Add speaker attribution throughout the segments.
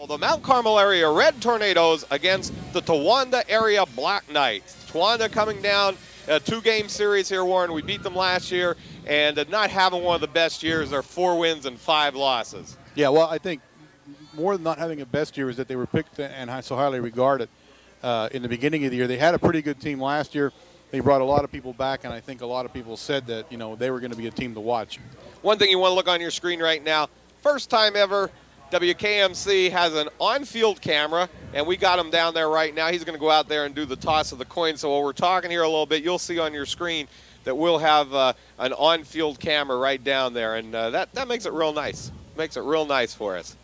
Speaker 1: The Mount Carmel area Red Tornadoes against the Towanda area Black Knights. Towanda coming down a two-game series here, Warren. We beat them last year, and not having one of the best years. They're 4 wins and 5 losses.
Speaker 2: Yeah, well, I think more than not having a best year is that they were picked and so highly regarded in the beginning of the year. They had a pretty good team last year. They brought a lot of people back, and I think a lot of people said that, they were going to be a team to watch.
Speaker 1: One thing you want to look on your screen right now, first time ever, WKMC has an on-field camera, and we got him down there right now. He's going to go out there and do the toss of the coin. So while we're talking here a little bit, you'll see on your screen that we'll have an on-field camera right down there, and that makes it real nice. Makes it real nice for us.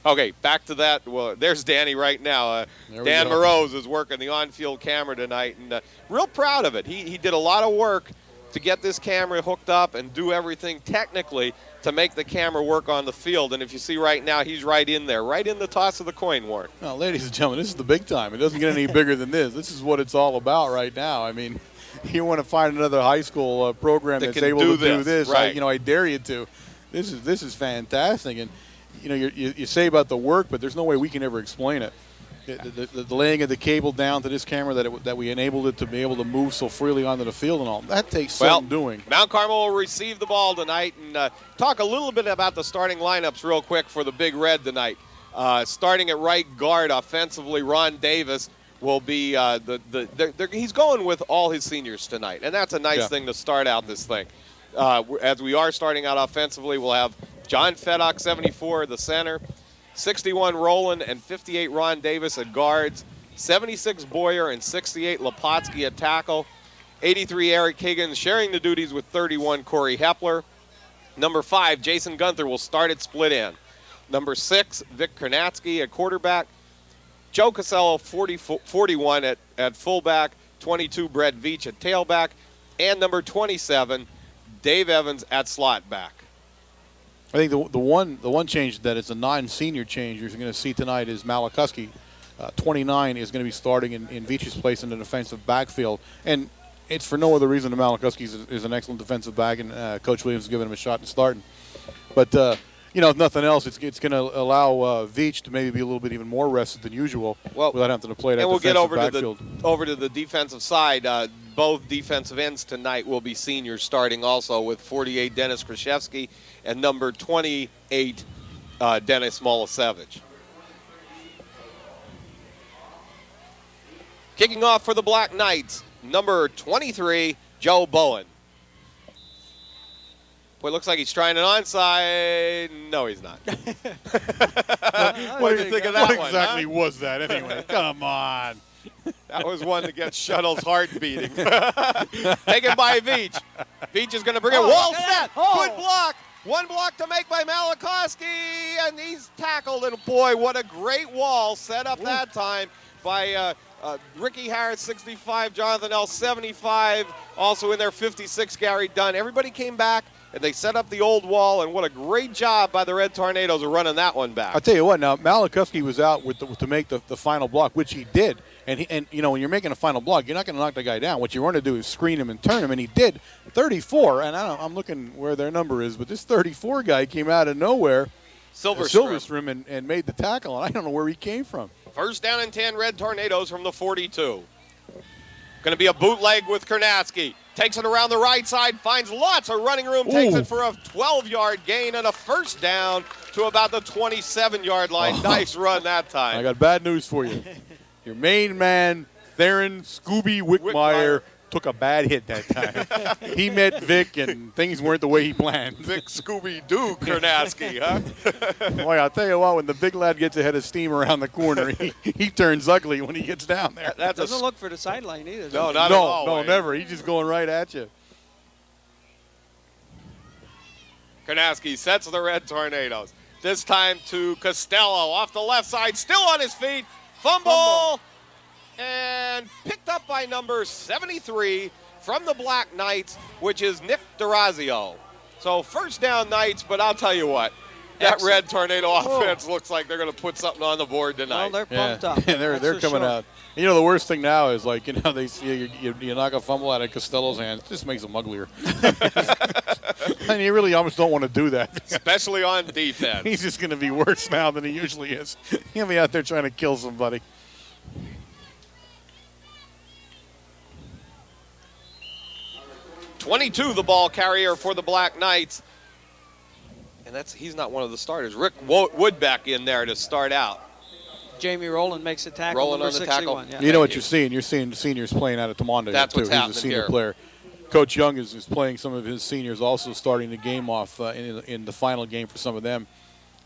Speaker 1: Okay, back to that. Well, there's Danny right now. Dan Moroz is working the on-field camera tonight, and real proud of it. He did a lot of work to get this camera hooked up and do everything technically to make the camera work on the field. And if you see right now, he's right in there, right in the toss of the coin, Warren.
Speaker 2: Well, ladies and gentlemen, this is the big time. It doesn't get any bigger than this. This is what it's all about right now. I mean, you want to find another high school program that's able to do this.
Speaker 1: Right.
Speaker 2: I dare you to. This is fantastic. And, you say about the work, but there's no way we can ever explain it. The laying of the cable down to this camera that we enabled it to be able to move so freely onto the field and all, that takes some doing.
Speaker 1: Mount Carmel will receive the ball tonight, and talk a little bit about the starting lineups real quick for the Big Red tonight. Starting at right guard offensively, Ron Davis will be he's going with all his seniors tonight, and that's a nice thing to start out this thing. As we are starting out offensively, we'll have John Feddock, 74, the center, 61 Roland and 58 Ron Davis at guards, 76 Boyer and 68 Lepotsky at tackle, 83 Eric Higgins sharing the duties with 31 Corey Hepler. Number 5, Jason Gunther will start at split end. Number 6, Vic Kernatsky at quarterback, Joe Casello 41 at fullback, 22 Brett Veach at tailback, and number 27, Dave Evans at slot back.
Speaker 2: I think the one change that is a non-senior change you're going to see tonight is Malikuski. 29 is going to be starting in Veach's place in the defensive backfield. And it's for no other reason than Malikuski is an excellent defensive back, and Coach Williams is giving him a shot at starting. But, if nothing else, it's going to allow Veach to maybe be a little bit even more rested than usual without having to play that defensive backfield.
Speaker 1: And we'll get over to the defensive side. Both defensive ends tonight will be seniors starting also with 48 Dennis Krzyzewski and number 28 Dennis Molisevich. Kicking off for the Black Knights, number 23, Joe Bowen. Boy, looks like he's trying an onside. No, he's not. What do you think of that one?
Speaker 2: What exactly was that anyway? Come on.
Speaker 1: That was one that gets Shuttle's heart beating. Taken by Veach. Veach is going to bring it. Wall set. Good block. One block to make by Malikoski, and he's tackled. And boy, what a great wall set up that time by Ricky Harris, 65, Jonathan L, 75. Also in there, 56, Gary Dunn. Everybody came back, and they set up the old wall, and what a great job by the Red Tornadoes of running that one back.
Speaker 2: I'll tell you what, now, Malikoski was out to make the final block, which he did. And when you're making a final block, you're not going to knock the guy down. What you want to do is screen him and turn him, and he did. 34, and I'm looking where their number is, but this 34 guy came out of nowhere, Silverstrom, and made the tackle, and I don't know where he came from.
Speaker 1: First down and 10, Red Tornadoes from the 42. Going to be a bootleg with Kernatsky. Takes it around the right side, finds lots of running room, takes it for a 12-yard gain and a first down to about the 27-yard line. Nice run that time.
Speaker 2: I got bad news for you. Your main man, Theron Scooby Wickmeyer, took a bad hit that time. He met Vic, and things weren't the way he planned.
Speaker 1: Vic Scooby-Doo Kernatsky, huh?
Speaker 2: Boy, I'll tell you what, when the big lad gets ahead of steam around the corner, he turns ugly when he gets down there.
Speaker 3: That doesn't look for the sideline either.
Speaker 1: No, not at all.
Speaker 2: No, never. He's just going right at you.
Speaker 1: Kernatsky sets the Red Tornadoes. This time to Costello off the left side, still on his feet. Fumble. And picked up by number 73 from the Black Knights, which is Nick D'Orazio. So first down Knights, but I'll tell you what, that Red Tornado offense looks like they're going to put something on the board tonight.
Speaker 3: Well, they're pumped up.
Speaker 2: they're coming out. The worst thing now is they see you knock a fumble out of Costello's hand. It just makes them uglier. And you really almost don't want to do that.
Speaker 1: Especially on defense.
Speaker 2: He's just going to be worse now than he usually is. He'll be out there trying to kill somebody.
Speaker 1: .22 the ball carrier for the Black Knights. And he's not one of the starters. Rick Wood back in there to start out.
Speaker 3: Jamie Rowland makes a tackle.
Speaker 1: Rolling
Speaker 3: number
Speaker 1: on the
Speaker 3: 61.
Speaker 1: tackle.
Speaker 3: Yeah.
Speaker 2: You know what you're seeing? You're seeing the seniors playing out of Towanda.
Speaker 1: That's
Speaker 2: too.
Speaker 1: what's
Speaker 2: He's
Speaker 1: happening
Speaker 2: a senior
Speaker 1: here.
Speaker 2: player. Coach Young is playing some of his seniors, also starting the game off in the final game for some of them.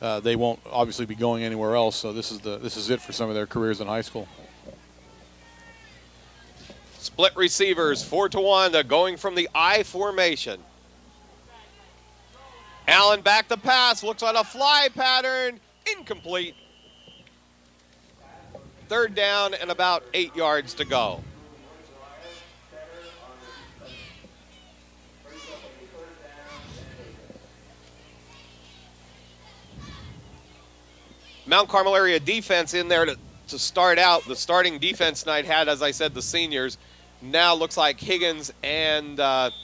Speaker 2: They won't obviously be going anywhere else, so this is it for some of their careers in high school.
Speaker 1: Split receivers for Towanda going from the I formation. Allen back to pass, looks on a fly pattern, incomplete. Third down and about 8 yards to go. Mount Carmel area defense in there to start out. The starting defense tonight had, as I said, the seniors. Now looks like Higgins and both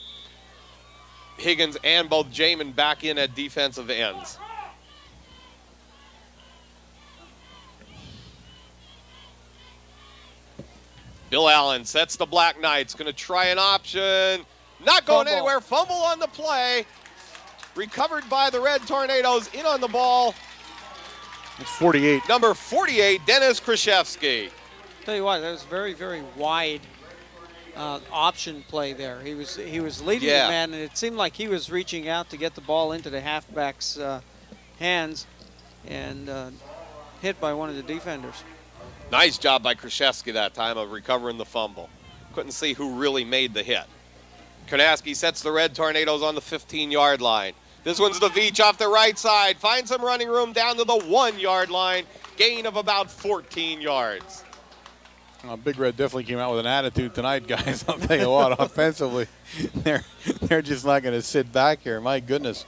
Speaker 1: Jamin back in at defensive ends. Bill Allen sets the Black Knights. Going to try an option. Not going anywhere. Fumble on the play. Recovered by the Red Tornadoes. In on the ball.
Speaker 2: It's 48.
Speaker 1: Number 48, Dennis Krzyzewski.
Speaker 3: Tell you what, that was very, very wide option play there. He was leading the man, and it seemed like he was reaching out to get the ball into the halfback's hands, and hit by one of the defenders.
Speaker 1: Nice job by Krzyzewski that time of recovering the fumble. Couldn't see who really made the hit. Karnaski sets the Red Tornadoes on the 15-yard line. This one's to Veach off the right side. Finds some running room down to the 1-yard line. Gain of about 14 yards.
Speaker 2: Big Red definitely came out with an attitude tonight, guys. I'll tell you what, offensively, they're just not going to sit back here. My goodness.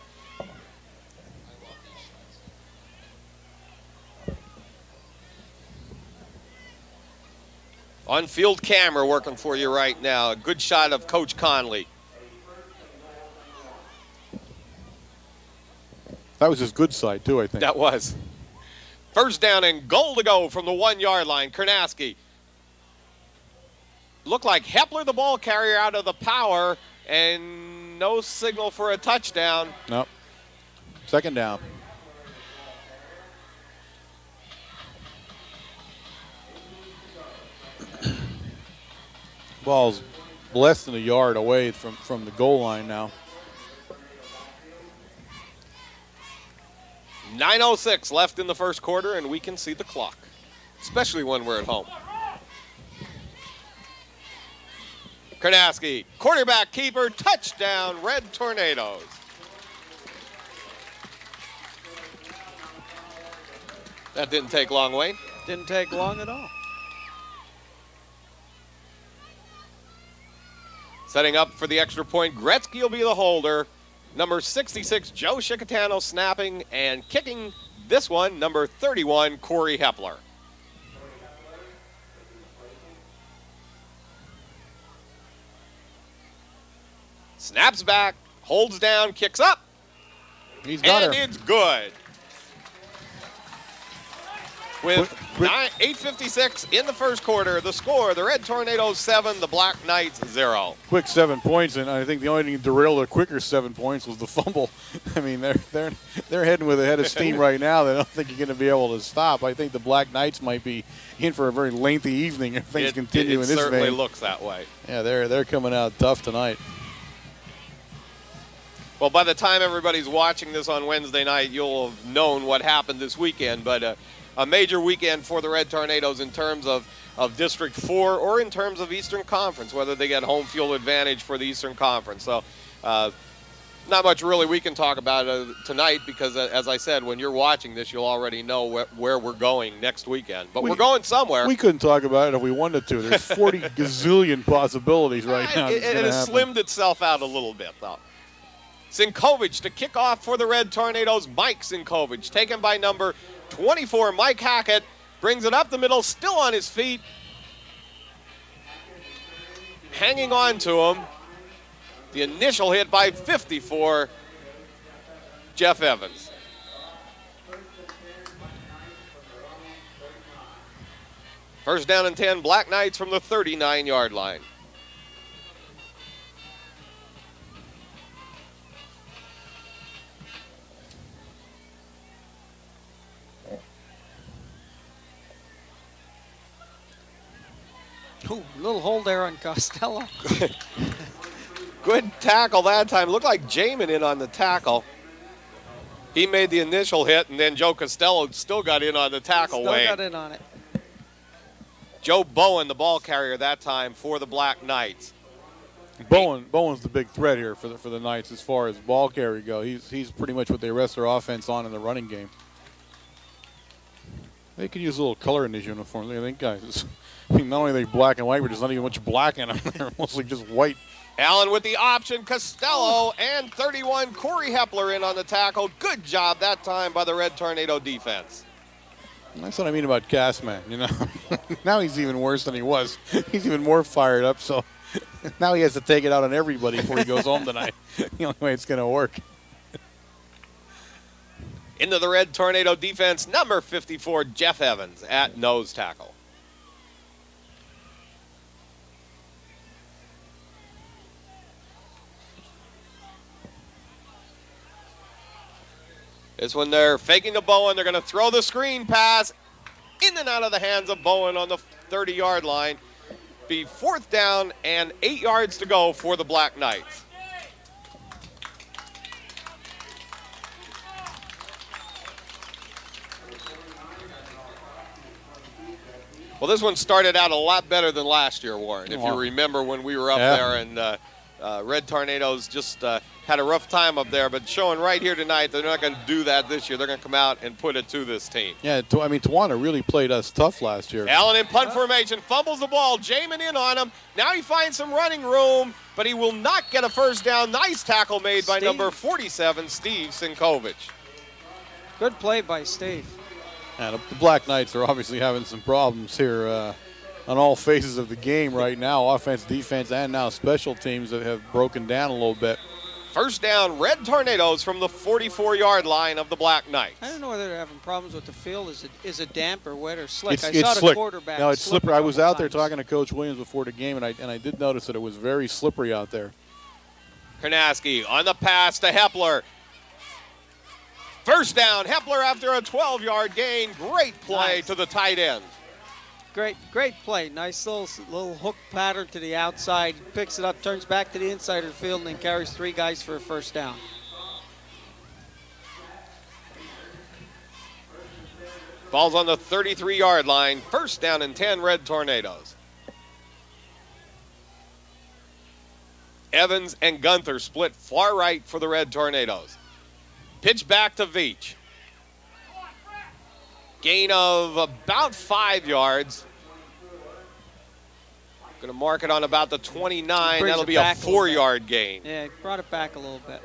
Speaker 1: On-field camera working for you right now. A good shot of Coach Conley.
Speaker 2: That was his good side, too, I think.
Speaker 1: That was. First down and goal to go from the 1-yard line. Karnaski. Looked like Hepler, the ball carrier, out of the power, and no signal for a touchdown.
Speaker 2: Nope. Second down. Ball's less than a yard away from the goal line now.
Speaker 1: 9:06 left in the first quarter, and we can see the clock, especially when we're at home. Karnaski, quarterback keeper, touchdown, Red Tornadoes. That didn't take long, Wayne.
Speaker 3: Didn't take long at all.
Speaker 1: Setting up for the extra point, Gretzky will be the holder. Number 66, Joe Chicatano snapping and kicking this one, number 31, Corey Hepler. Snaps back, holds down, kicks up.
Speaker 2: He's got her.
Speaker 1: And it's good. With 8:56 in the first quarter, the score, the Red Tornadoes 7, the Black Knights 0.
Speaker 2: Quick 7 points, and I think the only thing that derailed a quicker 7 points was the fumble. I mean, they're heading with a head of steam right now. They don't think you're going to be able to stop. I think the Black Knights might be in for a very lengthy evening if things continue in this vein. It
Speaker 1: certainly looks that way.
Speaker 2: Yeah, they're coming out tough tonight.
Speaker 1: Well, by the time everybody's watching this on Wednesday night, you'll have known what happened this weekend. But a major weekend for the Red Tornadoes in terms of District 4 or in terms of Eastern Conference, whether they get home field advantage for the Eastern Conference. So not much really we can talk about tonight because, as I said, when you're watching this, you'll already know where we're going next weekend. But we're going somewhere.
Speaker 2: We couldn't talk about it if we wanted to. There's 40 gazillion possibilities right now.
Speaker 1: It has slimmed itself out a little bit, though. Sinkovich to kick off for the Red Tornadoes. Mike Sinkovich, taken by number 24, Mike Hackett, brings it up the middle, still on his feet. Hanging on to him. The initial hit by 54 Jeff Evans. First down and 10, Black Knights from the 39-yard line.
Speaker 3: Ooh, little hole there on Costello.
Speaker 1: Good tackle that time. Looked like Jamin in on the tackle. He made the initial hit, and then Joe Costello still got in on the tackle.
Speaker 3: Still got in on it.
Speaker 1: Joe Bowen, the ball carrier that time for the Black Knights.
Speaker 2: Bowen's the big threat here for the Knights as far as ball carry go. He's pretty much what they rest their offense on in the running game. They could use a little color in these uniforms. I think, guys. I mean, not only are they black and white, but there's not even much black in them. They're mostly just white.
Speaker 1: Allen with the option, Costello, and 31, Corey Hepler in on the tackle. Good job that time by the Red Tornado defense.
Speaker 2: That's what I mean about Castman, you know. Now he's even worse than he was. He's even more fired up, so now he has to take it out on everybody before he goes home tonight. The only way it's going to work.
Speaker 1: Into the Red Tornado defense, number 54, Jeff Evans at nose tackle. This one they're faking to Bowen. They're going to throw the screen pass in and out of the hands of Bowen on the 30-yard line. Be fourth down and 8 yards to go for the Black Knights. Well, this one started out a lot better than last year, Warren. If you remember when we were up there and Red Tornadoes just had a rough time up there, but showing right here tonight they're not going to do that this year. They're going to come out and put it to this team.
Speaker 2: Yeah, I mean, Towanda really played us tough last year.
Speaker 1: Allen in punt formation, fumbles the ball. Jamin in on him. Now he finds some running room, but he will not get a first down. Nice tackle made by number 47, Steve Sinkovich.
Speaker 3: Good play by Steve.
Speaker 2: And the Black Knights are obviously having some problems here on all phases of the game right now. Offense, defense, and now special teams that have broken down a little bit.
Speaker 1: First down, Red Tornadoes from the 44-yard line of the Black Knights.
Speaker 3: I don't know whether they're having problems with the field. Is it damp or wet or slick?
Speaker 2: It's
Speaker 3: saw
Speaker 2: slick.
Speaker 3: The quarterback.
Speaker 2: No, it's slippery. I was out there talking to Coach Williams before the game, and I did notice that it was very slippery out there.
Speaker 1: Karnaski on the pass to Hepler. First down, Hepler after a 12-yard gain. Great play to the tight end.
Speaker 3: Great play. Nice little hook pattern to the outside. Picks it up, turns back to the inside of the field, and then carries 3 guys for a first down.
Speaker 1: Ball's on the 33-yard line. First down and 10, Red Tornadoes. Evans and Gunther split far right for the Red Tornadoes. Pitch back to Veach. Gain of about 5 yards. Going to mark it on about the 29. That'll be a 4-yard gain.
Speaker 3: Yeah, he brought it back a little bit.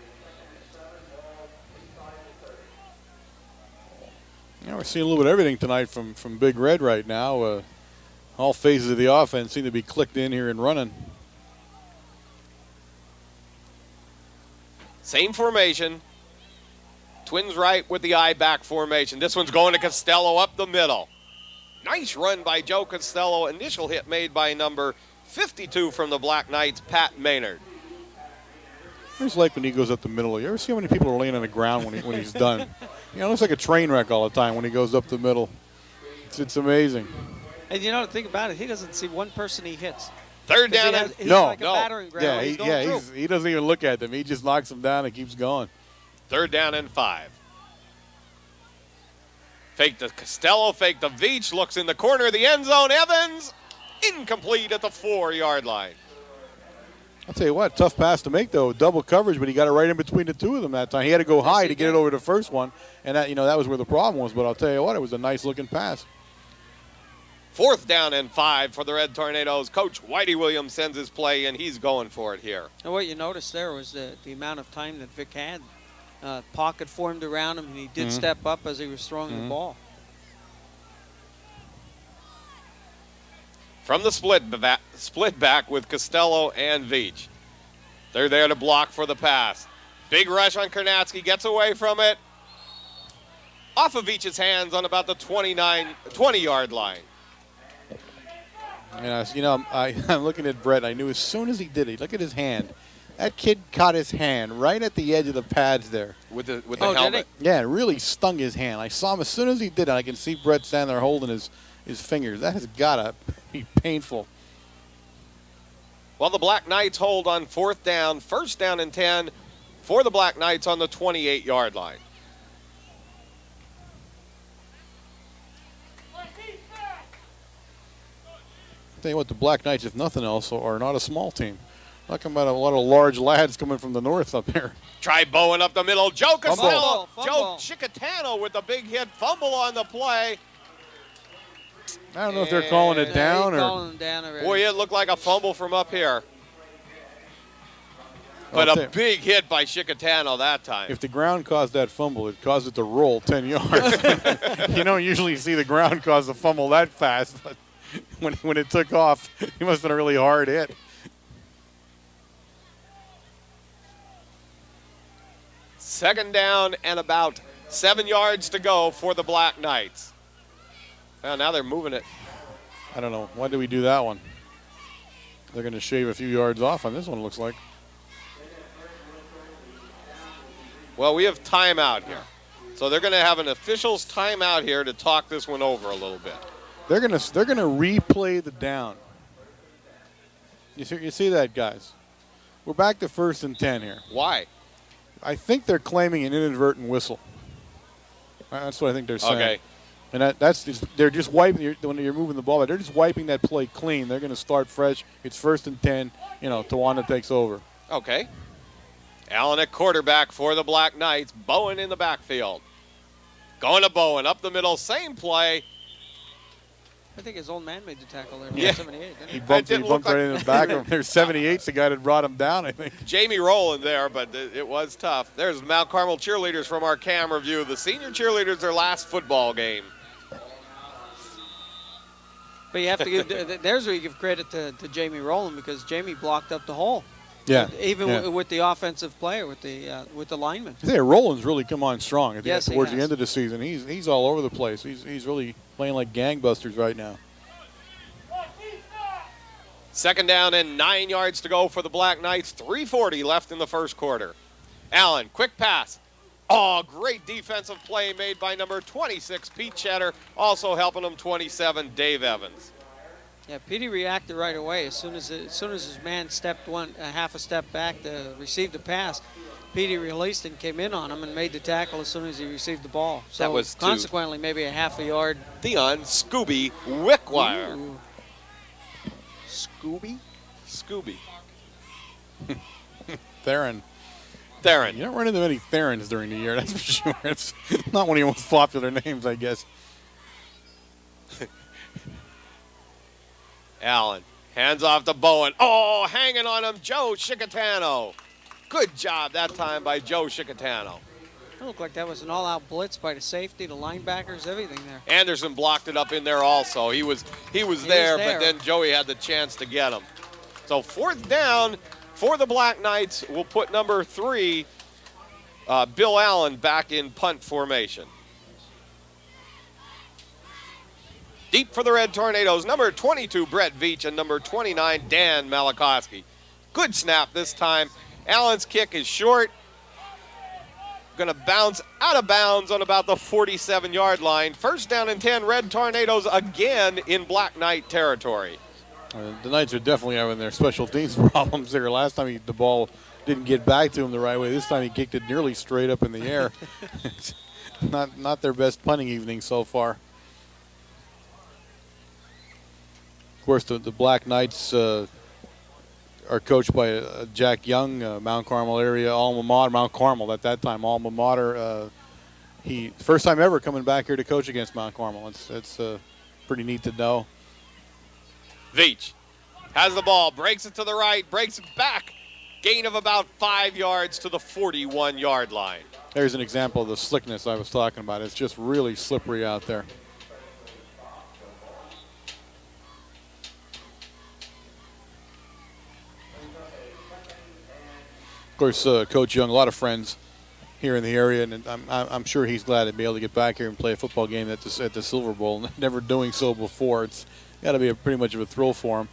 Speaker 2: Yeah, we're seeing a little bit of everything tonight from Big Red right now. All phases of the offense seem to be clicked in here and running.
Speaker 1: Same formation. Twins right with the eye back formation. This one's going to Costello up the middle. Nice run by Joe Costello. Initial hit made by number 52 from the Black Knights, Pat Maynard.
Speaker 2: I just like when he goes up the middle. You ever see how many people are laying on the ground when he's done? You know, it looks like a train wreck all the time when he goes up the middle. It's amazing.
Speaker 3: And you know, the thing about it, he doesn't see one person he hits.
Speaker 1: Third down.
Speaker 3: He's like a battering ram.
Speaker 2: Yeah, he doesn't even look at them. He just knocks them down and keeps going.
Speaker 1: Third down and 5. Fake to Costello, fake to Veach, looks in the corner of the end zone. Evans, incomplete at the 4-yard line.
Speaker 2: I'll tell you what, tough pass to make, though. Double coverage, but he got it right in between the two of them that time. He had to go high to get it over the first one, and that was where the problem was. But I'll tell you what, it was a nice-looking pass.
Speaker 1: Fourth down and 5 for the Red Tornadoes. Coach Whitey Williams sends his play, and he's going for it here.
Speaker 3: And what you noticed there was the amount of time that Vic had. Pocket formed around him, and he did step up as he was throwing the ball.
Speaker 1: From the split back with Costello and Veach. They're there to block for the pass. Big rush on Karnatsky, gets away from it. Off of Veach's hands on about the 20-yard line.
Speaker 2: And I'm looking at Brett. I knew as soon as he did it, look at his hand. That kid caught his hand right at the edge of the pads there.
Speaker 1: With the helmet.
Speaker 2: Yeah, it really stung his hand. I saw him as soon as he did it. I can see Brett standing there holding his fingers. That has got to be painful.
Speaker 1: Well, the Black Knights hold on 4th down, 1st down and 10 for the Black Knights on the 28-yard line.
Speaker 2: Tell you what, the Black Knights, if nothing else, are not a small team. Talking about a lot of large lads coming from the north up here.
Speaker 1: Try Bowen up the middle. Joe Costello.
Speaker 3: Fumble.
Speaker 1: Joe Chicatano with the big hit. Fumble on the play.
Speaker 2: I don't know if they're calling it down or.
Speaker 3: Calling it down already.
Speaker 1: Boy, it looked like a fumble from up here. But a big hit by Chicatano that time.
Speaker 2: If the ground caused that fumble, it caused it to roll 10 yards. You don't usually see the ground cause a fumble that fast. But when it took off, it must have been a really hard hit.
Speaker 1: Second down and about 7 yards to go for the Black Knights. Well, now they're moving it.
Speaker 2: I don't know. Why did we do that one? They're going to shave a few yards off on this one, it looks like.
Speaker 1: Well, we have timeout here. So they're going to have an official's timeout here to talk this one over a little bit.
Speaker 2: They're going to replay the down. You see that, guys? We're back to 1st and 10 here.
Speaker 1: Why?
Speaker 2: I think they're claiming an inadvertent whistle. That's what I think they're saying.
Speaker 1: Okay.
Speaker 2: And they're just wiping when you're moving the ball. They're just wiping that play clean. They're going to start fresh. It's 1st and 10. Towanda takes over.
Speaker 1: Okay. Allen at quarterback for the Black Knights. Bowen in the backfield. Going to Bowen up the middle. Same play.
Speaker 3: I think his old man made the tackle there.
Speaker 1: Yeah.
Speaker 3: 78, didn't he?
Speaker 2: He bumped right in the back of him. There's 78's the guy that brought him down, I think.
Speaker 1: Jamie Rowland there, but it was tough. There's Mount Carmel cheerleaders from our camera view. The senior cheerleaders, their last football game.
Speaker 3: But you have to give there's where you give credit to Jamie Rowland, because Jamie blocked up the hole.
Speaker 2: Yeah.
Speaker 3: Even with the offensive player, with the lineman.
Speaker 2: I think Roland's really come on strong
Speaker 3: Yes,
Speaker 2: towards
Speaker 3: he
Speaker 2: the
Speaker 3: has.
Speaker 2: end of the season. He's all over the place. He's really playing like gangbusters right now.
Speaker 1: 2nd down and 9 yards to go for the Black Knights. 3:40 left in the first quarter. Allen, quick pass. Oh, great defensive play made by number 26, Pete Cheddar. Also helping him, 27, Dave Evans.
Speaker 3: Yeah, Petey reacted right away as soon as his man stepped half a step back to receive the pass. Petey released and came in on him and made the tackle as soon as he received the ball. So
Speaker 1: that was
Speaker 3: consequently maybe a half a yard.
Speaker 1: Theon Scooby Wickwire.
Speaker 3: Ooh. Scooby?
Speaker 1: Scooby.
Speaker 2: Theron.
Speaker 1: You
Speaker 2: don't run into many Therons during the year, that's for sure. It's not one of your most popular names, I guess.
Speaker 1: Allen, hands off to Bowen. Oh, hanging on him, Joe Chicatano. Good job that time by Joe Chicatano.
Speaker 3: It looked like that was an all-out blitz by the safety, the linebackers, everything there.
Speaker 1: Anderson blocked it up in there also. He was there, but then Joey had the chance to get him. So 4th down for the Black Knights. We'll put number 3, Bill Allen, back in punt formation. Deep for the Red Tornadoes, number 22, Brett Veach, and number 29, Dan Malakowski. Good snap this time. Allen's kick is short. Going to bounce out of bounds on about the 47-yard line. 1st down and 10, Red Tornadoes again in Black Knight territory.
Speaker 2: The Knights are definitely having their special teams problems there. Last time the ball didn't get back to him the right way. This time he kicked it nearly straight up in the air. It's not their best punting evening so far. Of course, the Black Knights are coached by Jack Young, Mount Carmel area alma mater. Mount Carmel at that time alma mater. He first time ever coming back here to coach against Mount Carmel. It's pretty neat to know.
Speaker 1: Veach has the ball, breaks it to the right, breaks it back. Gain of about 5 yards to the 41-yard line.
Speaker 2: There's an example of the slickness I was talking about. It's just really slippery out there. Of course, Coach Young, a lot of friends here in the area, and I'm sure he's glad to be able to get back here and play a football game at the Silver Bowl. Never doing so before. It's got to be pretty much of a thrill for him.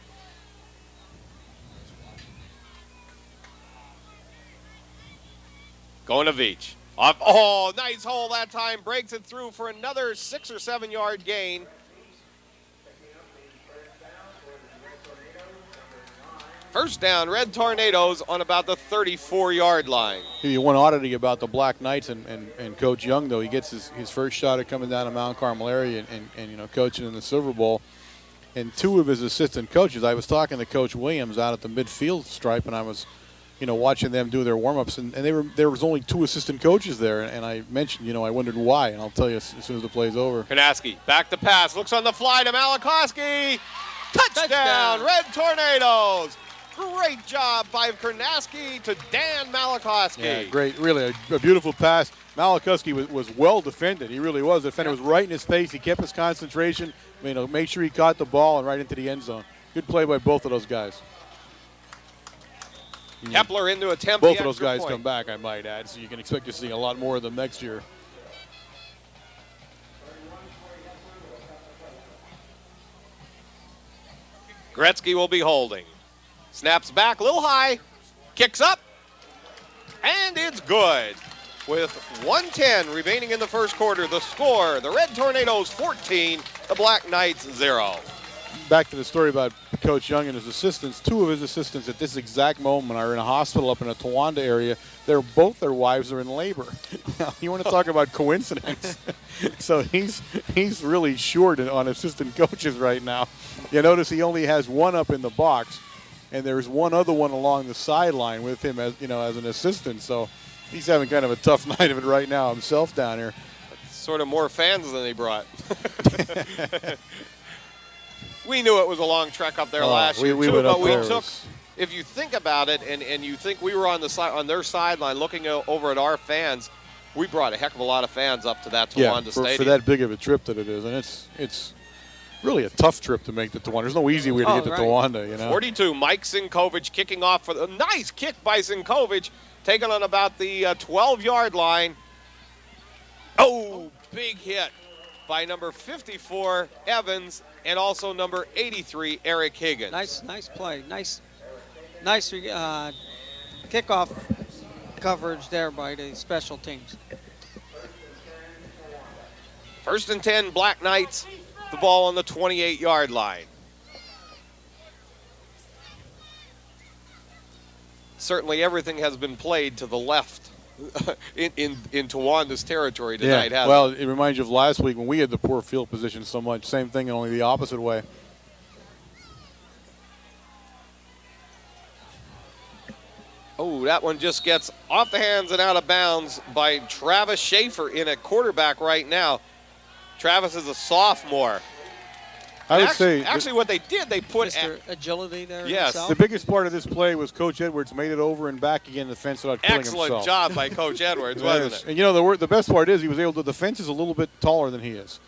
Speaker 1: Going to Veach. Oh, nice hole that time. Breaks it through for another 6 or 7 yard gain. First down, Red Tornadoes on about the 34-yard line.
Speaker 2: One oddity about the Black Knights and Coach Young, though, he gets his first shot at coming down to Mount Carmel area and coaching in the Silver Bowl. And two of his assistant coaches, I was talking to Coach Williams out at the midfield stripe, and I was watching them do their warm-ups, and there was only two assistant coaches there, and I mentioned, I wondered why, and I'll tell you as soon as the play's over.
Speaker 1: Kanaski, back to pass, looks on the fly to Malikoski. Touchdown, Red Tornadoes. Great job by Karnaski to Dan Malikoski.
Speaker 2: Yeah, great, really a beautiful pass. Malikoski was well defended. He really was. The defender was right in his face. He kept his concentration, made sure he caught the ball and right into the end zone. Good play by both of those guys.
Speaker 1: Kepler into a tempo.
Speaker 2: Both of those guys come back, I might add, so you can expect to see a lot more of them next year.
Speaker 1: Gretzky will be holding. Snaps back, a little high, kicks up, and it's good. With 1:10 remaining in the first quarter, the score, the Red Tornadoes 14, the Black Knights 0.
Speaker 2: Back to the story about Coach Young and his assistants. Two of his assistants at this exact moment are in a hospital up in the Towanda area. Both their wives are in labor. Now, you want to talk about coincidence? So he's really short on assistant coaches right now. You notice he only has one up in the box, and there's one other one along the sideline with him as an assistant. So he's having kind of a tough night of it right now himself down here.
Speaker 1: Sort of more fans than he brought. We knew it was a long trek up there last year, too, but we took, if you think about it, and you think we were on their sideline looking over at our fans, we brought a heck of a lot of fans up to that Towanda Stadium.
Speaker 2: For that big of a trip that it is, and it's really a tough trip to make the Towanda. There's no easy way to get to Towanda,
Speaker 1: 42, Mike Sinkovich kicking off for the nice kick by Sinkovich, taken on about the 12-yard line. Oh, big hit by number 54, Evans, and also number 83, Eric Higgins.
Speaker 3: Nice play. Nice kickoff coverage there by the special teams.
Speaker 1: 1st and 10, Black Knights, the ball on the 28-yard line. Certainly everything has been played to the left in Towanda's territory tonight.
Speaker 2: Yeah, well, it reminds you of last week when we had the poor field position so much. Same thing, only the opposite way.
Speaker 1: Oh, that one just gets off the hands and out of bounds by Travis Schaefer in at quarterback right now. Travis is a sophomore.
Speaker 2: I would say
Speaker 1: actually what they did, they put
Speaker 3: Mr. Agility there.
Speaker 1: Yes.
Speaker 3: Himself.
Speaker 2: The biggest part of this play was Coach Edwards made it over and back again the fence without killing himself.
Speaker 1: Excellent job by Coach Edwards, wasn't it?
Speaker 2: And the best part is he was able to. The fence is a little bit taller than he is,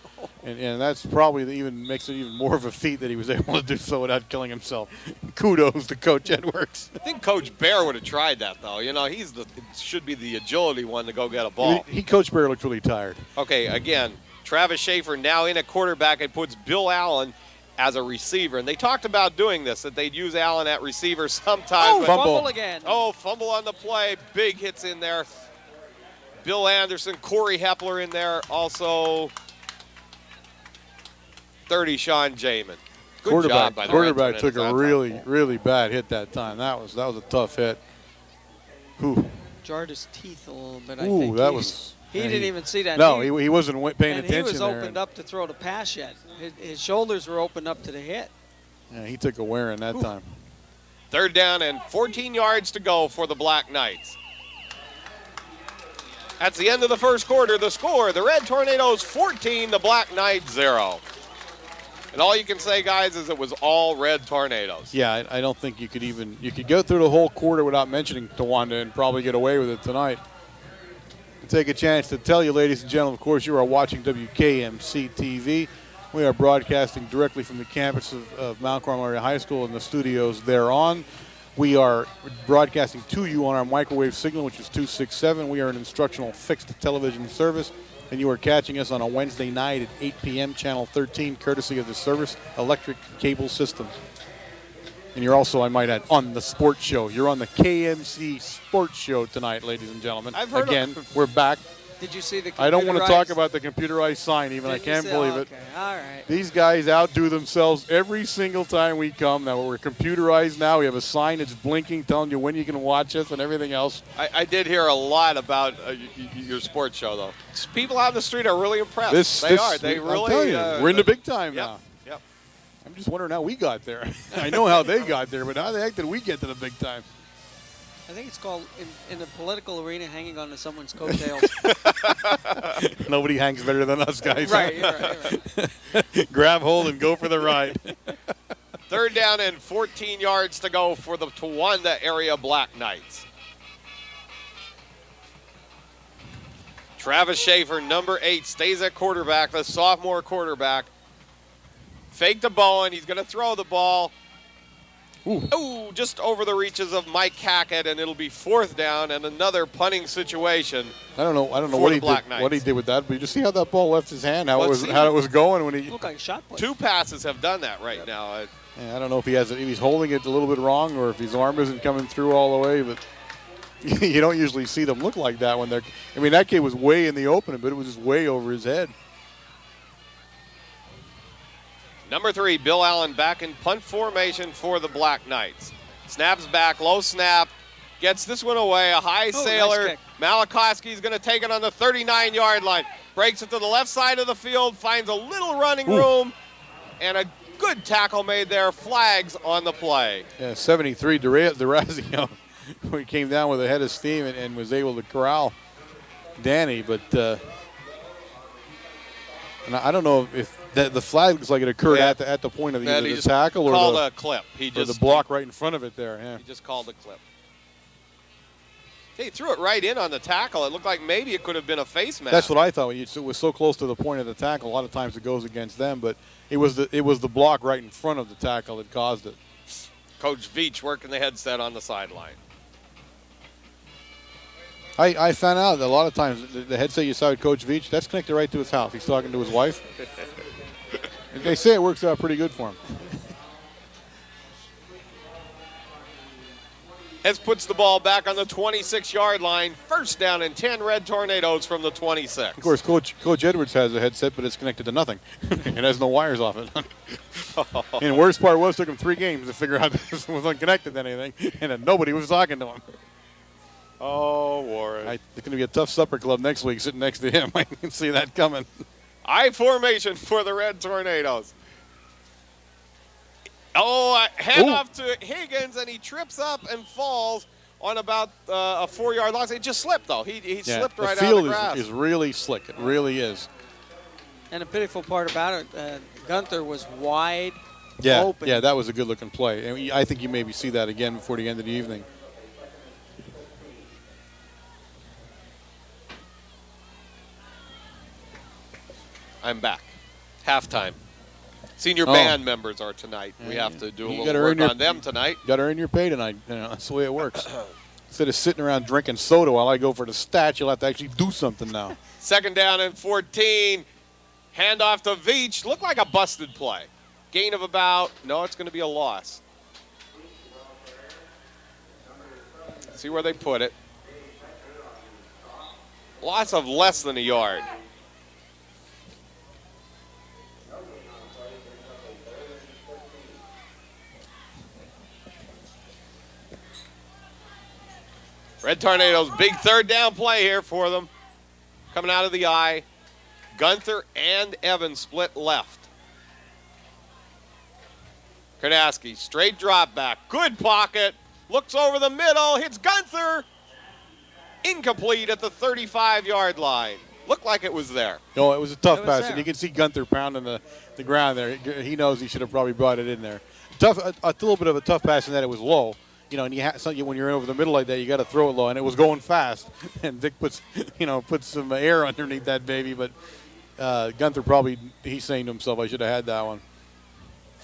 Speaker 2: and that's probably makes it even more of a feat that he was able to do so without killing himself. Kudos to Coach Edwards.
Speaker 1: I think Coach Bear would have tried that though. He's should be the agility one to go get a ball.
Speaker 2: Coach Bear looked really tired.
Speaker 1: Okay, again, Travis Schaefer now in at quarterback and puts Bill Allen as a receiver. And they talked about doing this, that they'd use Allen at receiver sometimes.
Speaker 3: Oh, fumble again.
Speaker 1: Oh, fumble on the play. Big hits in there. Bill Anderson, Corey Hepler in there. Also, 30, Sean Jamin. Good job by the
Speaker 2: quarterback took a really bad hit that time. That was a tough hit. Ooh.
Speaker 3: Jarred his teeth a little bit,
Speaker 2: I think. That was...
Speaker 3: He didn't even see that.
Speaker 2: No, he wasn't paying attention.
Speaker 3: And he was opened up to throw the pass yet. His shoulders were opened up to the hit.
Speaker 2: Yeah, he took a wearing that time.
Speaker 1: 3rd down and 14 yards to go for the Black Knights. That's the end of the first quarter. The score, the Red Tornadoes 14, the Black Knights 0. And all you can say, guys, is it was all Red Tornadoes.
Speaker 2: Yeah, I don't think you could go through the whole quarter without mentioning Towanda and probably get away with it tonight. Take a chance to tell you, ladies and gentlemen, of course, you are watching WKMC TV. We are broadcasting directly from the campus of Mount Carmel Area High School in the studios thereon. We are broadcasting to you on our microwave signal, which is 267. We are an instructional fixed television service, and you are catching us on a Wednesday night at 8 p.m., Channel 13, courtesy of the Service Electric Cable System. And you're also, I might add, on the sports show. You're on the KMC Sports Show tonight, ladies and gentlemen.
Speaker 1: I've heard
Speaker 2: Again, we're back.
Speaker 3: Did you see the
Speaker 2: I don't want to talk about the computerized sign even. I can't believe it.
Speaker 3: Okay, all right.
Speaker 2: These guys outdo themselves every single time we come. Now, we're computerized now. We have a sign that's blinking telling you when you can watch us and everything else.
Speaker 1: I did hear a lot about your sports show, though. People out in the street are really impressed. They really.
Speaker 2: We're in the big time now.
Speaker 1: Yep.
Speaker 2: I'm just wondering how we got there. I know how they got there, but how the heck did we get to the big time?
Speaker 3: I think it's called, in the political arena, hanging on to someone's coattails.
Speaker 2: Nobody hangs better than us guys.
Speaker 3: Right, you're right.
Speaker 2: Grab hold and go for the ride.
Speaker 1: 3rd down and 14 yards to go for the Towanda area Black Knights. Travis Schaefer, number 8, stays at quarterback, the sophomore quarterback. Fake to Bowen. He's going to throw the ball. Ooh, just over the reaches of Mike Cackett, and it'll be 4th down and another punting situation.
Speaker 2: I don't know what he did with that, but you just see how that ball left his hand, how it was going when he
Speaker 3: looked like a shot play.
Speaker 1: 2 passes have done that right now.
Speaker 2: I don't know if he's holding it a little bit wrong or if his arm isn't coming through all the way, but you don't usually see them look like that when they're. I mean, that kid was way in the opening, but it was just way over his head.
Speaker 1: Number 3, Bill Allen back in punt formation for the Black Knights. Snaps back, low snap, gets this one away, a high sailor.
Speaker 3: Nice
Speaker 1: Malachowski's going to take it on the 39-yard line. Breaks it to the left side of the field, finds a little running room, and a good tackle made there. Flags on the play.
Speaker 2: Yeah, 73, Durazio, he came down with a head of steam and was able to corral Danny, but and I don't know if the flag looks like it occurred at the point of the tackle or
Speaker 1: a clip.
Speaker 2: Or the block right in front of it there. Yeah.
Speaker 1: He just called a clip. He threw it right in on the tackle. It looked like maybe it could have been a face mask.
Speaker 2: That's what I thought. It was so close to the point of the tackle. A lot of times it goes against them, but it was the block right in front of the tackle that caused it.
Speaker 1: Coach Veach working the headset on the sideline.
Speaker 2: I found out that a lot of times the headset you saw with Coach Veach, that's connected right to his house. He's talking to his wife. They say it works out pretty good for him.
Speaker 1: Hez puts the ball back on the 26-yard line. 1st down and 10, Red Tornadoes from the 26.
Speaker 2: Of course, Coach Edwards has a headset, but it's connected to nothing. It has no wires off it. And the worst part was it took him 3 games to figure out this was unconnected to anything, and then nobody was talking to him.
Speaker 1: Oh, Warren.
Speaker 2: It's going to be a tough supper club next week sitting next to him. I can see that coming.
Speaker 1: I formation for the Red Tornadoes. Hand off to Higgins, and he trips up and falls on about a 4-yard loss. It just slipped, though. He slipped right out of the grass.
Speaker 2: The field is really slick. It really is.
Speaker 3: And the pitiful part about it, Gunther was wide open.
Speaker 2: Yeah, that was a good-looking play. And I think you maybe see that again before the end of the evening.
Speaker 1: I'm back. Halftime. Senior band members are tonight. We have to do a little work on them tonight.
Speaker 2: Got to earn your pay tonight. That's the way it works. Instead of sitting around drinking soda while I go for the stats, you'll have to actually do something now.
Speaker 1: 2nd down and 14. Handoff to Veach. Looked like a busted play. Gain of it's going to be a loss. See where they put it. Loss of less than a yard. Red Tornadoes, big 3rd down play here for them. Coming out of the eye. Gunther and Evans split left. Kardaski, straight drop back. Good pocket. Looks over the middle. Hits Gunther. Incomplete at the 35-yard line. Looked like it was there.
Speaker 2: No, it was a tough pass. And you can see Gunther pounding the ground there. He knows he should have probably brought it in there. A little bit of a tough pass in that it was low. And when you're over the middle like that, you got to throw it low, and it was going fast. And Dick puts some air underneath that baby, but Gunther he's saying to himself, I should have had that one.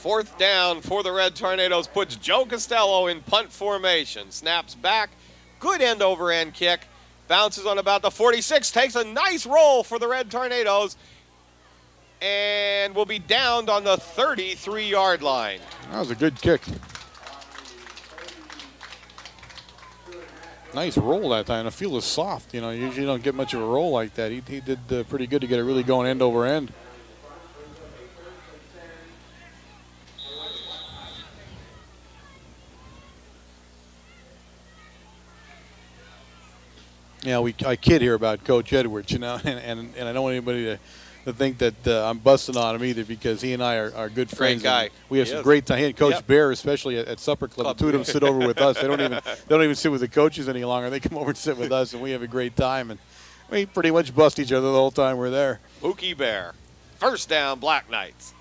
Speaker 1: 4th down for the Red Tornadoes puts Joe Costello in punt formation. Snaps back. Good end-over-end kick. Bounces on about the 46. Takes a nice roll for the Red Tornadoes. And will be downed on the 33-yard line.
Speaker 2: That was a good kick. Nice roll that time. The field was soft. You know, usually you don't get much of a roll like that. He did pretty good to get it really going end over end. Yeah, I kid here about Coach Edwards, you know, and I don't want anybody to think that I'm busting on him either, because he and I are good friends.
Speaker 1: Great guy.
Speaker 2: We have some great time. He and Coach Bear, especially at Supper Club, the two of them sit over with us. They don't even sit with the coaches any longer. They come over and sit with us, and we have a great time. And we pretty much bust each other the whole time we're there.
Speaker 1: Mookie Bear. 1st down, Black Knights.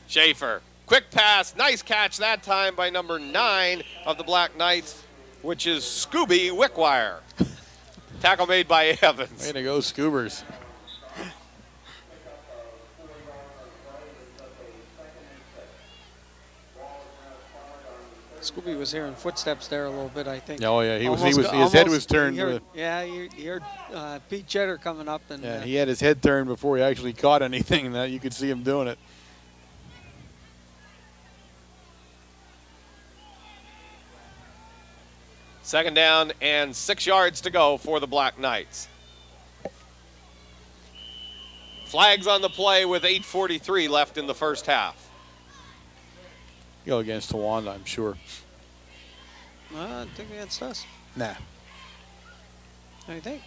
Speaker 1: Schaefer. Quick pass. Nice catch that time by number 9 of the Black Knights, which is Scooby Wickwire. Tackle made by Evans.
Speaker 2: Way to go, Scoobers.
Speaker 3: Scooby was hearing footsteps there a little bit, I think.
Speaker 2: Oh yeah, his head was turned.
Speaker 3: You heard Pete Cheddar coming up, and
Speaker 2: yeah, he had his head turned before he actually caught anything, and that you could see him doing it.
Speaker 1: Second down and 6 yards to go for the Black Knights. Flags on the play with 8:43 left in the first half.
Speaker 2: Go against Towanda, I'm sure.
Speaker 3: I think against us.
Speaker 2: Nah.
Speaker 3: I think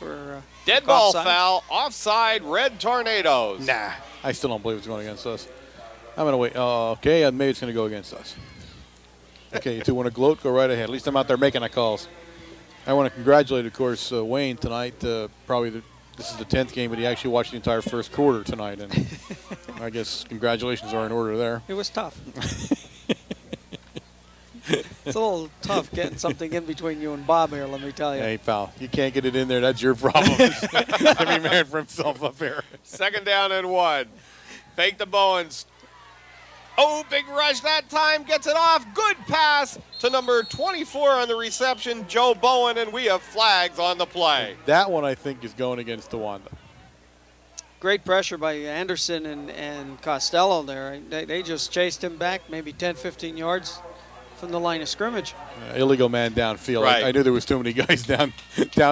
Speaker 3: we're
Speaker 1: dead ball foul, offside, Red Tornadoes.
Speaker 2: Nah, I still don't believe it's going against us. I'm going to wait. Okay, maybe it's going to go against us. Okay, you two want to gloat? Go right ahead. At least I'm out there making the calls. I want to congratulate, of course, Wayne tonight. This is the 10th game, but he actually watched the entire first quarter tonight, and I guess congratulations are in order there.
Speaker 3: It was tough. It's a little tough getting something in between you and Bob here, let me tell you.
Speaker 2: Hey, pal, you can't get it in there. That's your problem. Every man for himself up here.
Speaker 1: 2nd down and 1. Fake the Bowens. Oh, big rush that time. Gets it off. Good pass to number 24 on the reception, Joe Bowen, and we have flags on the play.
Speaker 2: That one, I think, is going against Towanda.
Speaker 3: Great pressure by Anderson and Costello there. They just chased him back maybe 10, 15 yards from the line of scrimmage.
Speaker 2: Illegal man downfield.
Speaker 1: Right.
Speaker 2: I knew there was too many guys down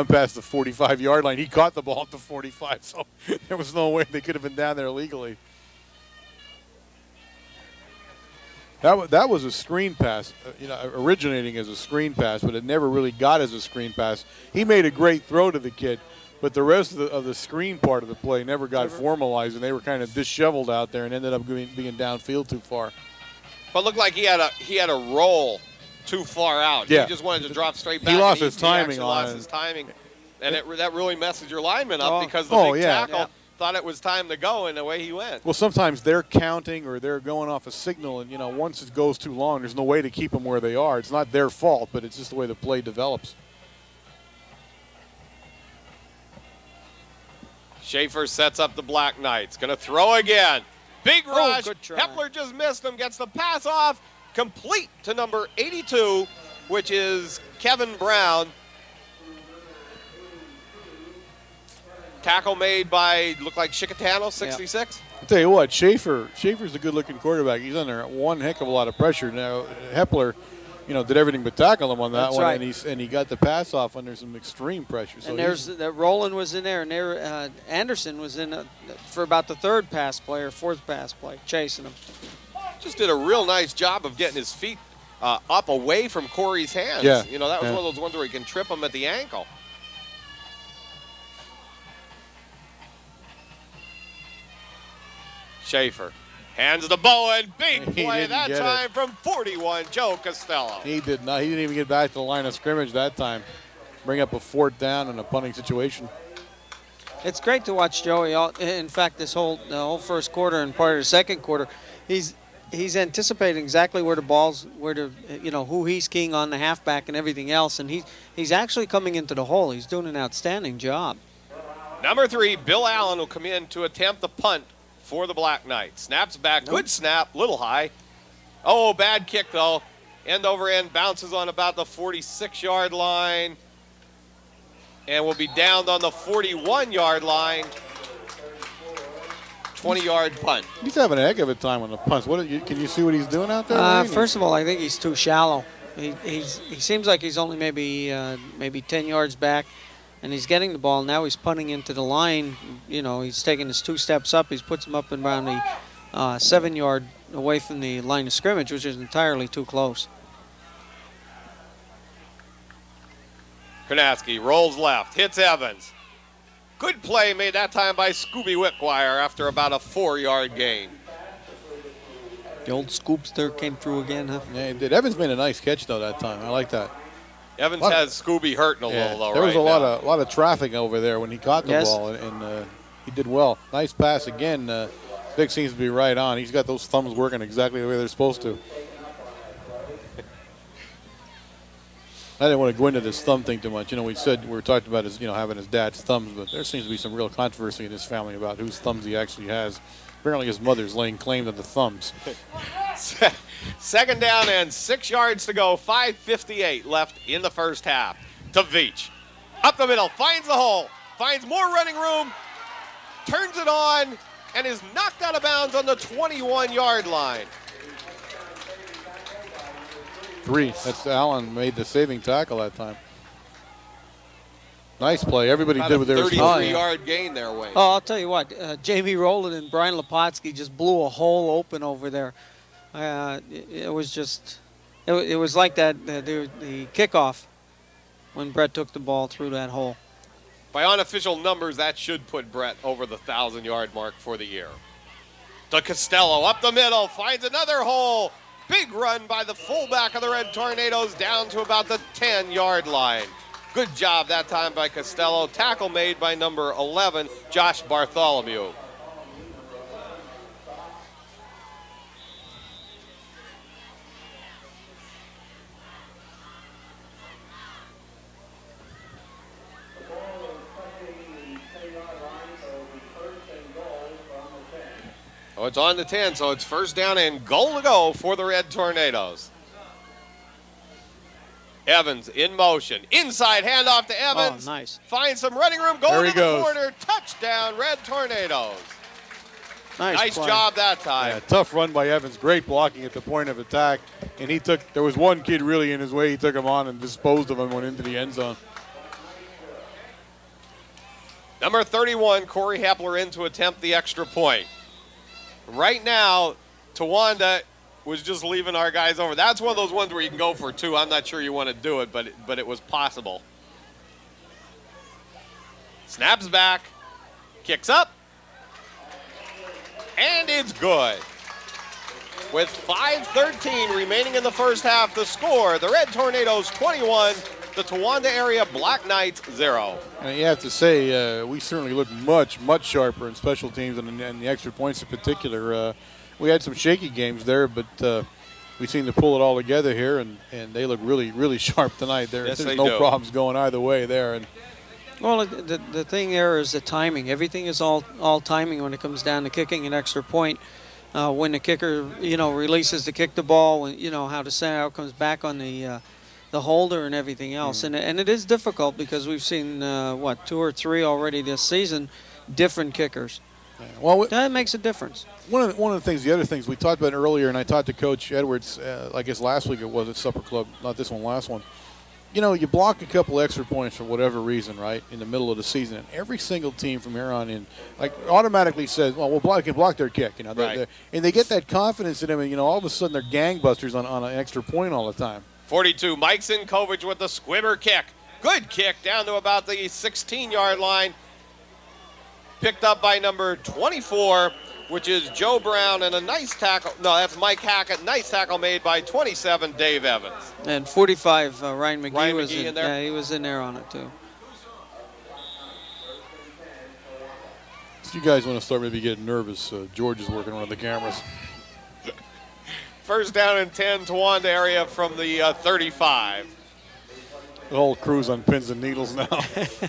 Speaker 2: past the 45-yard line. He caught the ball at the 45, so there was no way they could have been down there illegally. That was a screen pass, originating as a screen pass, but it never really got as a screen pass. He made a great throw to the kid, but the rest of the screen part of the play never got formalized, and they were kind of disheveled out there and ended up being downfield too far.
Speaker 1: But looked like he had a roll too far out.
Speaker 2: Yeah.
Speaker 1: He just wanted to drop straight back.
Speaker 2: He lost his timing
Speaker 1: he
Speaker 2: on
Speaker 1: lost
Speaker 2: it.
Speaker 1: his timing, and that really messes your lineman up because the big tackle thought it was time to go, and away he went.
Speaker 2: Well, sometimes they're counting or they're going off a signal, and, once it goes too long, there's no way to keep them where they are. It's not their fault, but it's just the way the play develops.
Speaker 1: Schaefer sets up the Black Knights. Going to throw again. Big rush.
Speaker 3: Good try.
Speaker 1: Hepler just missed him. Gets the pass off. Complete to number 82, which is Kevin Brown. Tackle made by, looked like Chicatano, 66.
Speaker 2: I'll tell you what, Schaefer's a good-looking quarterback. He's under one heck of a lot of pressure. Now, Hepler, did everything but tackle him on that one,
Speaker 3: right.
Speaker 2: and he got the pass off under some extreme pressure. So
Speaker 3: and there's that Roland was in there, and Anderson was in for about the 3rd pass play or 4th pass play, chasing him.
Speaker 1: Just did a real nice job of getting his feet up away from Corey's hands.
Speaker 2: Yeah.
Speaker 1: That was one of those ones where he can trip him at the ankle. Schaefer hands the Bowen. Big play that time from 41, Joe Costello.
Speaker 2: He did not. He didn't even get back to the line of scrimmage that time. Bring up a 4th down in a punting situation.
Speaker 3: It's great to watch Joey. In fact, the whole first quarter and part of the 2nd quarter, he's anticipating exactly where the ball's, who he's keying on the halfback and everything else, and he's actually coming into the hole. He's doing an outstanding job.
Speaker 1: Number 3, Bill Allen will come in to attempt the punt for the Black Knights. Snaps back. Good snap. Little high. Oh, bad kick, though. End over end. Bounces on about the 46-yard line. And will be downed on the 41-yard line. 20-yard punt.
Speaker 2: He's having a heck of a time on the punts. Can you see what he's doing out there?
Speaker 3: First of all, I think he's too shallow. He seems like he's only maybe 10 yards back, and he's getting the ball. Now he's punting into the line. You know, he's taking his 2 steps up. He's puts him up and around the 7-yard away from the line of scrimmage, which is entirely too close.
Speaker 1: Kornaski rolls left, hits Evans. Good play made that time by Scooby Wickwire after about a 4-yard gain.
Speaker 3: The old Scoopster came through again, huh?
Speaker 2: Yeah, he did. Evans made a nice catch, though, that time. I like that.
Speaker 1: Evans has Scooby hurting a little, though,
Speaker 2: there was
Speaker 1: right
Speaker 2: a lot of traffic over there when he caught the ball, and he did well. Nice pass again. Vic seems to be right on. He's got those thumbs working exactly the way they're supposed to. I didn't want to go into this thumb thing too much. You know, we were talking about his, having his dad's thumbs, but there seems to be some real controversy in his family about whose thumbs he actually has. Apparently his mother's laying claim to the thumbs.
Speaker 1: Second down and 6 yards to go. 5:58 left in the first half. To Veach. Up the middle, finds the hole, finds more running room, turns it on, and is knocked out of bounds on the 21-yard line.
Speaker 2: 3. That's Allen made the saving tackle that time. Nice play. Everybody did with their
Speaker 1: 33-yard gain there, Wayne.
Speaker 3: Oh, I'll tell you what. Jamie Rowland and Brian Lepotsky just blew a hole open over there. It was just, it was like that the kickoff when Brett took the ball through that hole.
Speaker 1: By unofficial numbers, that should put Brett over the 1,000-yard mark for the year. To Costello, up the middle, finds another hole. Big run by the fullback of the Red Tornadoes down to about the 10-yard line. Good job that time by Costello. Tackle made by number 11, Josh Bartholomew. Oh, it's on the 10, so it's first down and goal to go for the Red Tornadoes. Evans in motion. Inside handoff to Evans.
Speaker 3: Oh, nice.
Speaker 1: Finds some running room. Going to the corner. Touchdown, Red Tornadoes. Nice job that time.
Speaker 2: Yeah, tough run by Evans. Great blocking at the point of attack. And there was one kid really in his way. He took him on and disposed of him, went into the end zone.
Speaker 1: Number 31, Corey Hepler in to attempt the extra point. Right now, Towanda was just leaving our guys over. That's one of those ones where you can go for 2. I'm not sure you want to do it, but it was possible. Snaps back, kicks up, and it's good. With 5:13 remaining in the first half, the score, the Red Tornadoes 21, the Towanda area Black Knights 0.
Speaker 2: And you have to say, we certainly look much, much sharper in special teams and the extra points in particular. We had some shaky games there, but we seem to pull it all together here, and they look really, really sharp tonight. There's no problems going either way there. And
Speaker 3: well, the thing there is the timing. Everything is all timing when it comes down to kicking an extra point. When the kicker, releases to kick the ball, when how to send out comes back on the holder and everything else. And it is difficult because we've seen 2 or 3 already this season, different kickers.
Speaker 2: Yeah. Well,
Speaker 3: that makes a difference.
Speaker 2: One of the things, the other things we talked about earlier, and I talked to Coach Edwards, I guess last week it was at Supper Club, not this one, last one. You block a couple extra points for whatever reason, right, in the middle of the season, and every single team from here on in, automatically says, well, we'll block their kick,
Speaker 1: Right.
Speaker 2: And they get that confidence in them, and all of a sudden they're gangbusters on an extra point all the time.
Speaker 1: 42, Mike Sinkovich with the squibber kick. Good kick down to about the 16-yard line. Picked up by number 24, which is Joe Brown, and a nice tackle. No, that's Mike Hackett. Nice tackle made by 27, Dave Evans.
Speaker 3: And 45, Ryan McGee was
Speaker 1: in there.
Speaker 3: Yeah, he was in there on it too.
Speaker 2: So you guys want to start maybe getting nervous. George is working on the cameras.
Speaker 1: First down and 10, Towanda area from the 35.
Speaker 2: The whole crew's on pins and needles now,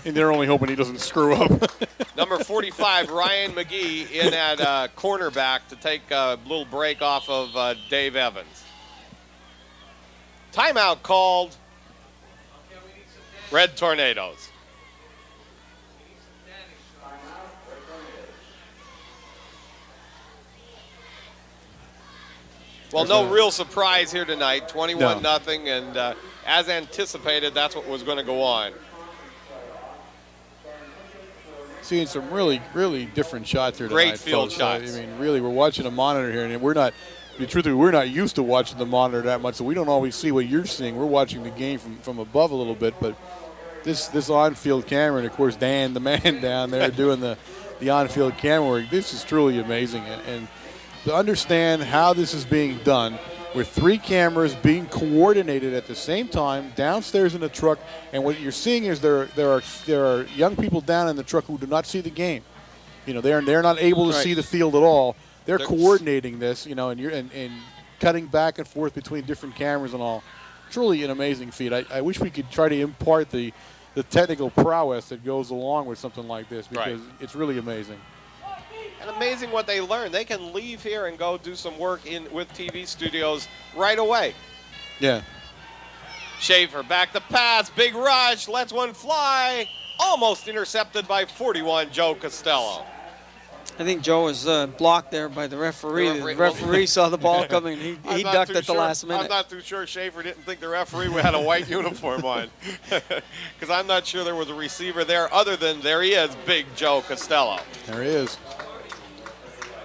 Speaker 2: and they're only hoping he doesn't screw up.
Speaker 1: Number 45, Ryan McGee, in at cornerback to take a little break off of Dave Evans. Timeout called. Red Tornadoes. Well, no real surprise here tonight, 21-0, and as anticipated, that's what was going to go on.
Speaker 2: Seeing some really, really different shots here tonight.
Speaker 1: Great field shots.
Speaker 2: I mean, really, we're watching a monitor here, and we're not, to be truthful, we're not used to watching the monitor that much, so we don't always see what you're seeing. We're watching the game from above a little bit, but this on-field camera, and of course Dan, the man down there doing the on-field camera work, this is truly amazing. And to understand how this is being done with 3 cameras being coordinated at the same time downstairs in the truck, and what you're seeing is there are young people down in the truck who do not see the game. You know, they're not able to see the field at all. They're coordinating this, you know, and cutting back and forth between different cameras and all. Truly an amazing feat. I wish we could try to impart the technical prowess that goes along with something like this, because it's really amazing.
Speaker 1: And amazing what they learn. They can leave here and go do some work with TV studios right away.
Speaker 2: Yeah.
Speaker 1: Schaefer back to pass, big rush, lets one fly, almost intercepted by 41, Joe Costello.
Speaker 3: I think Joe was blocked there by the referee. The referee saw the ball coming. He ducked at the last minute.
Speaker 1: I'm not too sure Schaefer didn't think the referee had a white uniform on, because I'm not sure there was a receiver there other than there he is, big Joe Costello.
Speaker 2: There he is.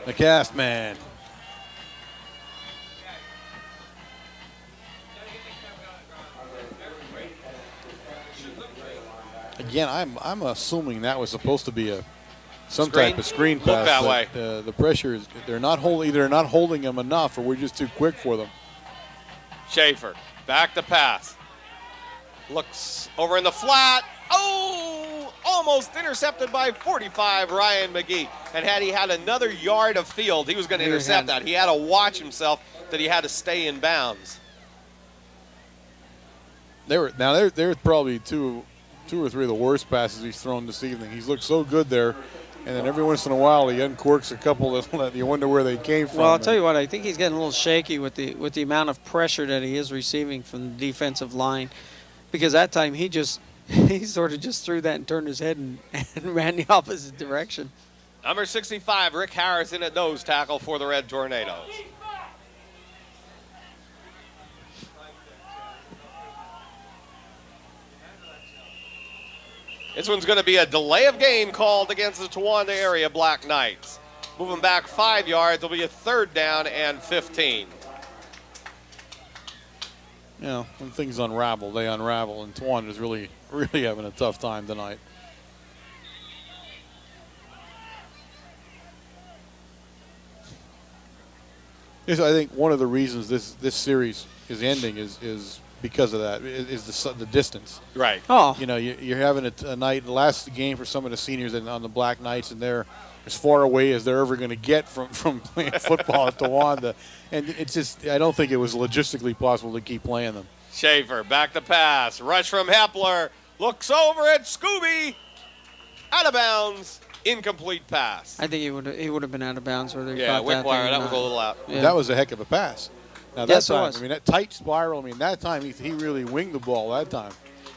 Speaker 2: The cast man. Again, I'm assuming that was supposed to be some type of screen pass.
Speaker 1: Look that way.
Speaker 2: The pressure is either they're not holding him enough, or we're just too quick for them.
Speaker 1: Schaefer back to pass. Looks over in the flat. Oh, almost intercepted by 45, Ryan McGee. And had he had another yard of field, he was going to intercept that. He had to watch himself that he had to stay in bounds.
Speaker 2: They're probably two or three of the worst passes he's thrown this evening. He's looked so good there, and then every once in a while he uncorks a couple that you wonder where they came from.
Speaker 3: Well, I'll tell you what, I think he's getting a little shaky with the amount of pressure that he is receiving from the defensive line, because that time he sort of just threw that and turned his head and ran the opposite direction.
Speaker 1: Number 65, Rick Harrison at nose tackle for the Red Tornadoes. This one's going to be a delay of game called against the Towanda area Black Knights. Moving back 5 yards, it'll be a 3rd down and 15.
Speaker 2: You know, when things unravel, they unravel, and Towanda's really having a tough time tonight. Yes, I think one of the reasons this series is ending is because of that, is the distance.
Speaker 1: Right.
Speaker 3: Oh.
Speaker 2: You know, you're having a night, the last game for some of the seniors on the Black Knights, and they're as far away as they're ever going to get from playing football at Towanda. And it's just, I don't think it was logistically possible to keep playing them.
Speaker 1: Schaefer back to pass. Rush from Hepler. Looks over at Scooby. Out of bounds. Incomplete pass.
Speaker 3: I think he would have been out of bounds whether he
Speaker 1: yeah,
Speaker 3: caught
Speaker 1: Wickwire,
Speaker 3: that
Speaker 1: was a little out.
Speaker 3: Yeah.
Speaker 2: That was a heck of a pass. Now that
Speaker 3: Yes, it
Speaker 2: time,
Speaker 3: was.
Speaker 2: I mean, that tight spiral, that time he really winged the ball that time.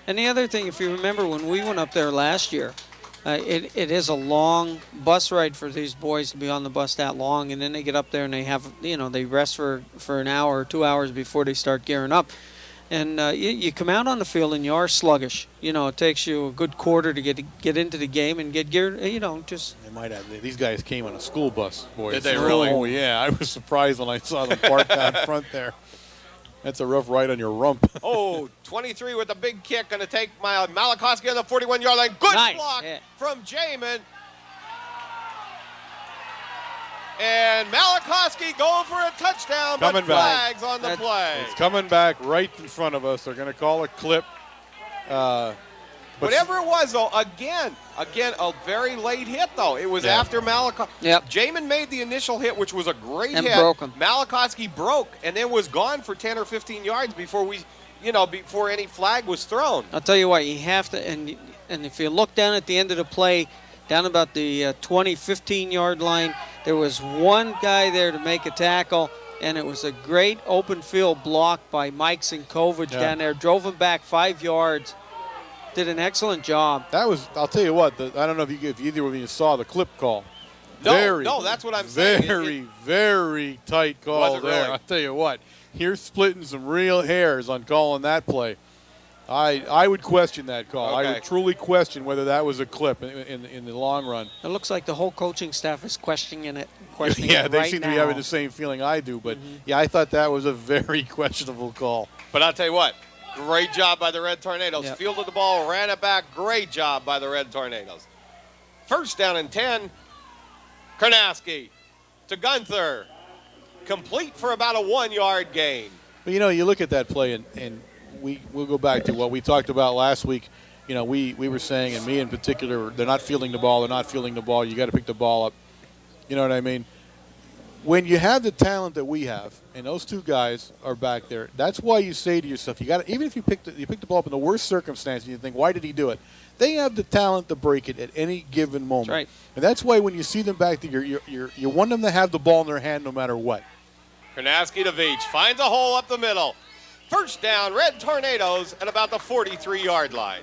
Speaker 3: And the other thing, if you remember when we went up there last year, it is a long bus ride for these boys to be on the bus that long, and then they get up there and they have, they rest for an hour or 2 hours before they start gearing up. And you come out on the field and you are sluggish. It takes you a good quarter to get into the game and get geared. Just.
Speaker 2: They might have. These guys came on a school bus, boys.
Speaker 1: Did they really?
Speaker 2: Oh yeah, I was surprised when I saw them parked out front there. That's a rough ride on your rump.
Speaker 1: 23 with a big kick, going to take Malachowski on the 41-yard line. Good
Speaker 3: nice
Speaker 1: block
Speaker 3: hit
Speaker 1: from Jamin. And Malachowski going for a touchdown, but flags on the play.
Speaker 2: It's coming back right in front of us. They're going to call a clip.
Speaker 1: Whatever it was, though, again, a very late hit, though. It was after Malachowski.
Speaker 3: Yep.
Speaker 1: Jamin made the initial hit, which was a great
Speaker 3: and
Speaker 1: hit.
Speaker 3: broke him.
Speaker 1: Malachowski broke and then was gone for 10 or 15 yards before we before any flag was thrown.
Speaker 3: I'll tell you what, you have to, and if you look down at the end of the play, down about the 20, 15-yard line, there was one guy there to make a tackle, and it was a great open field block by Mike Sinkovich down there. Drove him back 5 yards. Did an excellent job.
Speaker 2: That was, I'll tell you what, I don't know if either of you saw the clip call.
Speaker 1: No, that's what I'm saying.
Speaker 2: Very tight call there.
Speaker 1: Really?
Speaker 2: I'll tell you what, you're splitting some real hairs on calling that play. I would question that call.
Speaker 1: Okay.
Speaker 2: I would truly question whether that was a clip in the long run.
Speaker 3: It looks like the whole coaching staff is questioning it.
Speaker 2: Yeah, they
Speaker 3: right
Speaker 2: seem
Speaker 3: now.
Speaker 2: to be having the same feeling I do. But, yeah, I thought that was a very questionable call.
Speaker 1: But I'll tell you what, great job by the Red Tornadoes.
Speaker 3: Yep.
Speaker 1: Fielded the ball, ran it back. Great job by the Red Tornadoes. First down and 10. Karnowski to Gunther. Complete for about a 1-yard gain.
Speaker 2: But, you look at that play, and we'll go back to what we talked about last week. We were saying, and me in particular, they're not fielding the ball. You got to pick the ball up. You know what I mean? When you have the talent that we have, and those two guys are back there, that's why you say to yourself, even if you pick the ball up in the worst circumstances, you think, why did he do it? They have the talent to break it at any given moment.
Speaker 3: That's right.
Speaker 2: And that's why when you see them back there, you want them to have the ball in their hand no matter what.
Speaker 1: Karnowski to Veach. Finds a hole up the middle. First down, Red Tornadoes at about the 43-yard line.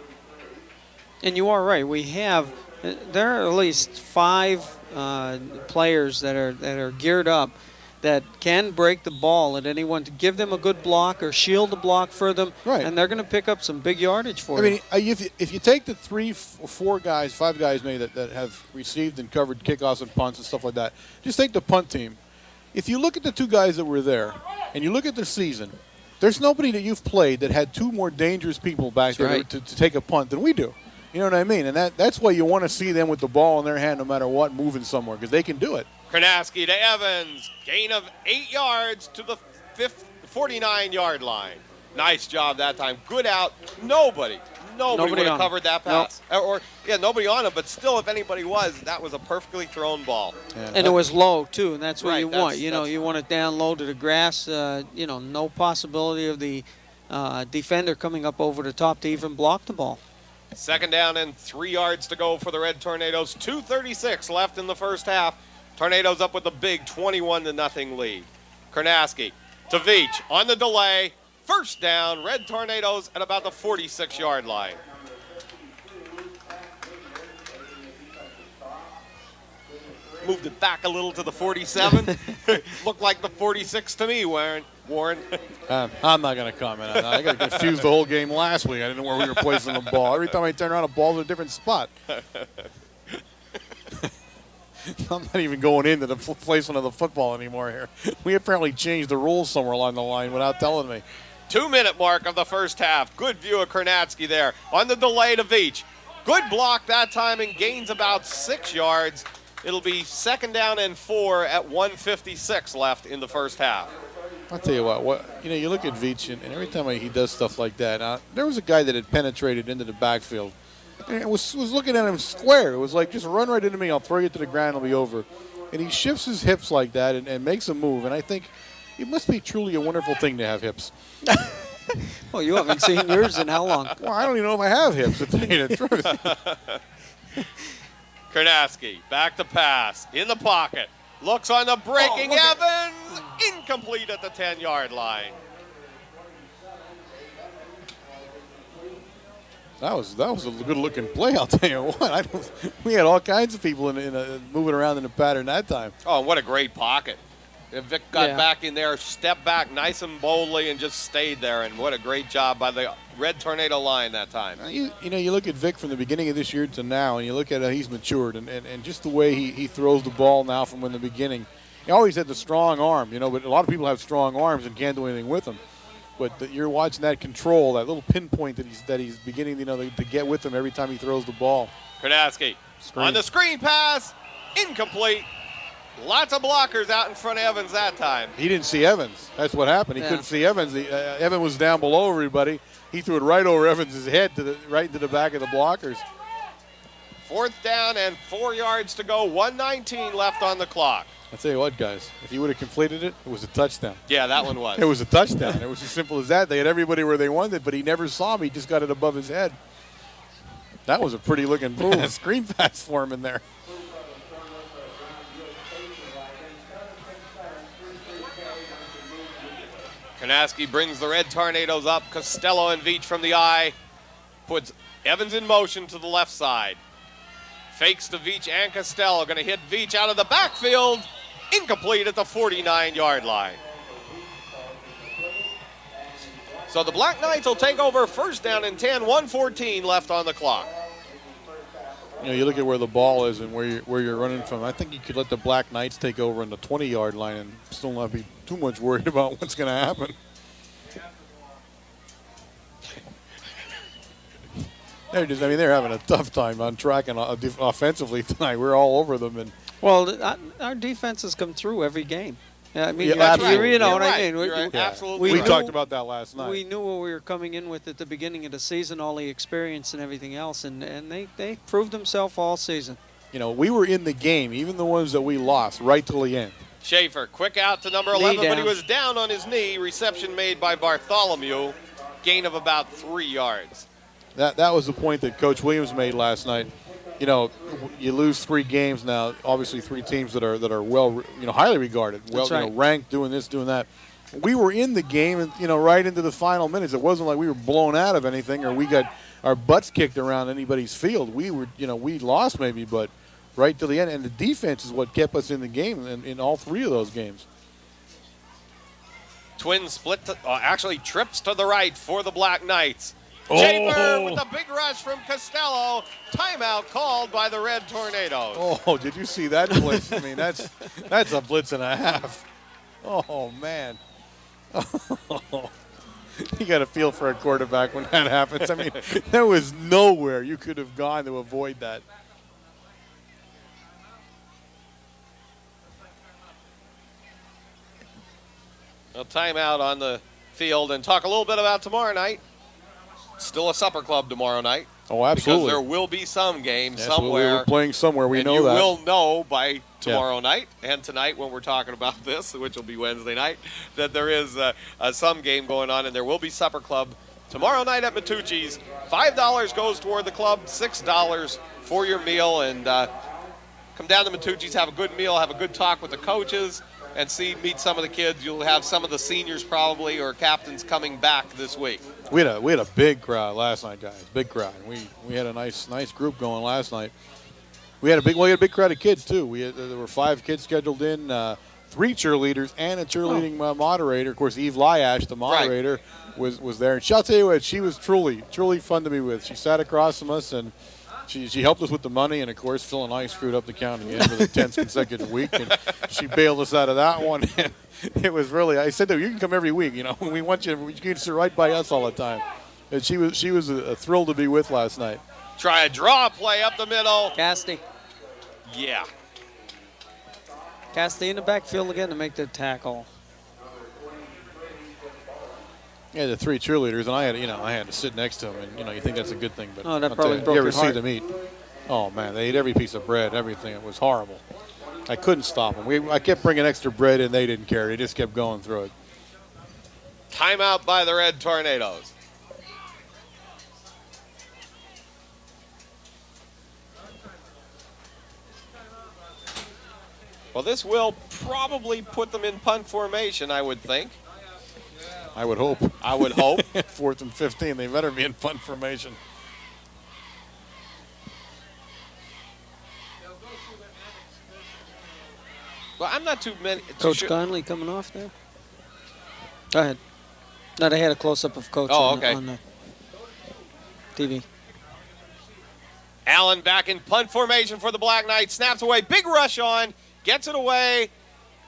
Speaker 3: And you are right. There are at least 5 players that are geared up that can break the ball at anyone to give them a good block or shield the block for them.
Speaker 2: Right.
Speaker 3: And they're going to pick up some big yardage for you.
Speaker 2: I mean, if you take the 3 or 4 guys, 5 guys maybe that have received and covered kickoffs and punts and stuff like that, just take the punt team. If you look at the 2 guys that were there and you look at their season, there's nobody that you've played that had 2 more dangerous people back there to take a punt than we do. You know what I mean? And that's why you want to see them with the ball in their hand no matter what, moving somewhere, because they can do it.
Speaker 1: Karnowski to Evans. Gain of 8 yards to the 49-yard line. Nice job that time. Good out. Nobody would have covered that pass. Nope. Nobody on him, but still, if anybody was, that was a perfectly thrown ball.
Speaker 3: Yeah. And it was low, too, and that's what you want. You want it down low to the grass. No possibility of the defender coming up over the top to even block the ball.
Speaker 1: Second down and 3 yards to go for the Red Tornadoes. 2:36 left in the first half. Tornadoes up with a big 21-0 lead. Karnowski to Veach on the delay. First down, Red Tornadoes at about the 46-yard line. Moved it back a little to the 47. Looked like the 46 to me, Warren.
Speaker 2: I'm not going to comment on that. I got confused the whole game last week. I didn't know where we were placing the ball. Every time I turn around, the ball's in a different spot. I'm not even going into the placement of the football anymore here. We apparently changed the rules somewhere along the line without telling me.
Speaker 1: 2-minute mark of the first half. Good view of Karnowski there on the delay to Veach. Good block that time and gains about 6 yards. It'll be second down and 4 at 1:56 left in the first half.
Speaker 2: I'll tell you what you look at Veach, and every time he does stuff like that, there was a guy that had penetrated into the backfield and was looking at him square. It was like, just run right into me, I'll throw you to the ground, it'll be over. And he shifts his hips like that and makes a move, and I think it must be truly a wonderful thing to have hips.
Speaker 3: Well, you haven't seen yours in how long?
Speaker 2: Well, I don't even know if I have hips, to tell you the truth.
Speaker 1: Karnowski back to pass in the pocket. Looks on the breaking Evans. Incomplete at the 10-yard line.
Speaker 2: That was a good-looking play, I'll tell you what. We had all kinds of people moving around in the pattern that time.
Speaker 1: Oh, what a great pocket. Vic got back in there, stepped back nice and boldly, and just stayed there. And what a great job by the Red Tornado line that time.
Speaker 2: You look at Vic from the beginning of this year to now, and you look at how he's matured, and just the way he throws the ball now from in the beginning. He always had the strong arm, but a lot of people have strong arms and can't do anything with them. But you're watching that control, that little pinpoint that he's beginning, to get with him every time he throws the ball.
Speaker 1: Karnowski on the screen pass, incomplete. Lots of blockers out in front of Evans that time.
Speaker 2: He didn't see Evans. That's what happened. He couldn't see Evans. Evans was down below everybody. He threw it right over Evans' head right into the back of the blockers.
Speaker 1: Fourth down and 4 yards to go. 1:19 left on the clock.
Speaker 2: I'll tell you what, guys. If he would have completed it, it was a touchdown.
Speaker 1: Yeah, that one was.
Speaker 2: It was a touchdown. It was as simple as that. They had everybody where they wanted, but he never saw him. He just got it above his head. That was a pretty looking screen pass for him in there.
Speaker 1: Kanaski brings the Red Tornadoes up. Costello and Veach from the eye. Puts Evans in motion to the left side. Fakes to Veach and Costello. Going to hit Veach out of the backfield. Incomplete at the 49-yard line. So the Black Knights will take over first down and 10, 1:14 left on the clock.
Speaker 2: You know, you look at where the ball is and where you're running from. I think you could let the Black Knights take over on the 20-yard line and still not be too much worried about what's going to happen. They're having a tough time on tracking offensively tonight. We're all over them. And
Speaker 3: well, our defense has come through every game. I mean,
Speaker 2: absolutely.
Speaker 3: you know what
Speaker 1: right.
Speaker 3: I mean.
Speaker 1: Right. Absolutely.
Speaker 2: We talked about that last night.
Speaker 3: We knew what we were coming in with at the beginning of the season, all the experience and everything else, and they proved themselves all season.
Speaker 2: You know, we were in the game, even the ones that we lost, right till the end.
Speaker 1: Schaefer, quick out to number 11, but he was down on his knee. Reception made by Bartholomew. Gain of about 3 yards.
Speaker 2: That was the point that Coach Williams made last night. You know, you lose 3 games now. Obviously, 3 teams that are well, highly regarded, ranked, doing this, doing that. We were in the game, and right into the final minutes. It wasn't like we were blown out of anything or we got our butts kicked around anybody's field. We were, we lost maybe, but right to the end. And the defense is what kept us in the game in all 3 of those games.
Speaker 1: Twin split, actually trips to the right for the Black Knights. Schaefer with a big rush from Costello. Timeout called by the Red Tornadoes.
Speaker 2: Oh, did you see that blitz? I mean, that's a blitz and a half. Oh, man. You got to feel for a quarterback when that happens. I mean, there was nowhere you could have gone to avoid that.
Speaker 1: A timeout on the field, and talk a little bit about tomorrow night. Still a supper club tomorrow night.
Speaker 2: Oh, absolutely.
Speaker 1: Because there will be some game
Speaker 2: somewhere. We're playing somewhere. We know that.
Speaker 1: And you will know by tomorrow night and tonight when we're talking about this, which will be Wednesday night, that there is some game going on, and there will be supper club tomorrow night at Matucci's. $5 goes toward the club, $6 for your meal, and come down to Matucci's, have a good meal, have a good talk with the coaches, and meet some of the kids. You'll have some of the seniors probably or captains coming back this week.
Speaker 2: We had a big crowd last night, guys. Big crowd. We had a nice group going last night. We had a big crowd of kids too. There were 5 kids scheduled in, 3 cheerleaders and a cheerleading moderator. Of course, Eve Lyash, the moderator, was there. And I'll tell you what, she was truly fun to be with. She sat across from us and she helped us with the money, and of course Phil and I screwed up the count again for the 10th consecutive week, and she bailed us out of that one. It was really, I said to her, you can come every week, we want you can sit right by us all the time. And she was a thrill to be with last night.
Speaker 1: Try a draw play up the middle.
Speaker 3: Casty.
Speaker 1: Yeah.
Speaker 3: Casty in the backfield again to make the tackle.
Speaker 2: Yeah, the 3 cheerleaders, and I had to sit next to them, and you think that's a good thing, but
Speaker 3: that probably broke
Speaker 2: you ever
Speaker 3: your heart.
Speaker 2: see them eat? Oh man, they ate every piece of bread, everything. It was horrible. I couldn't stop them. I kept bringing extra bread, and they didn't care. They just kept going through it.
Speaker 1: Timeout by the Red Tornadoes. Well, this will probably put them in punt formation, I would think.
Speaker 2: I would hope. 4th and 15. They better be in punt formation.
Speaker 1: Well, I'm not too
Speaker 3: Coach Conley coming off there. Go ahead. No, they had a close-up of Coach on the TV.
Speaker 1: Allen back in punt formation for the Black Knights. Snaps away. Big rush on. Gets it away.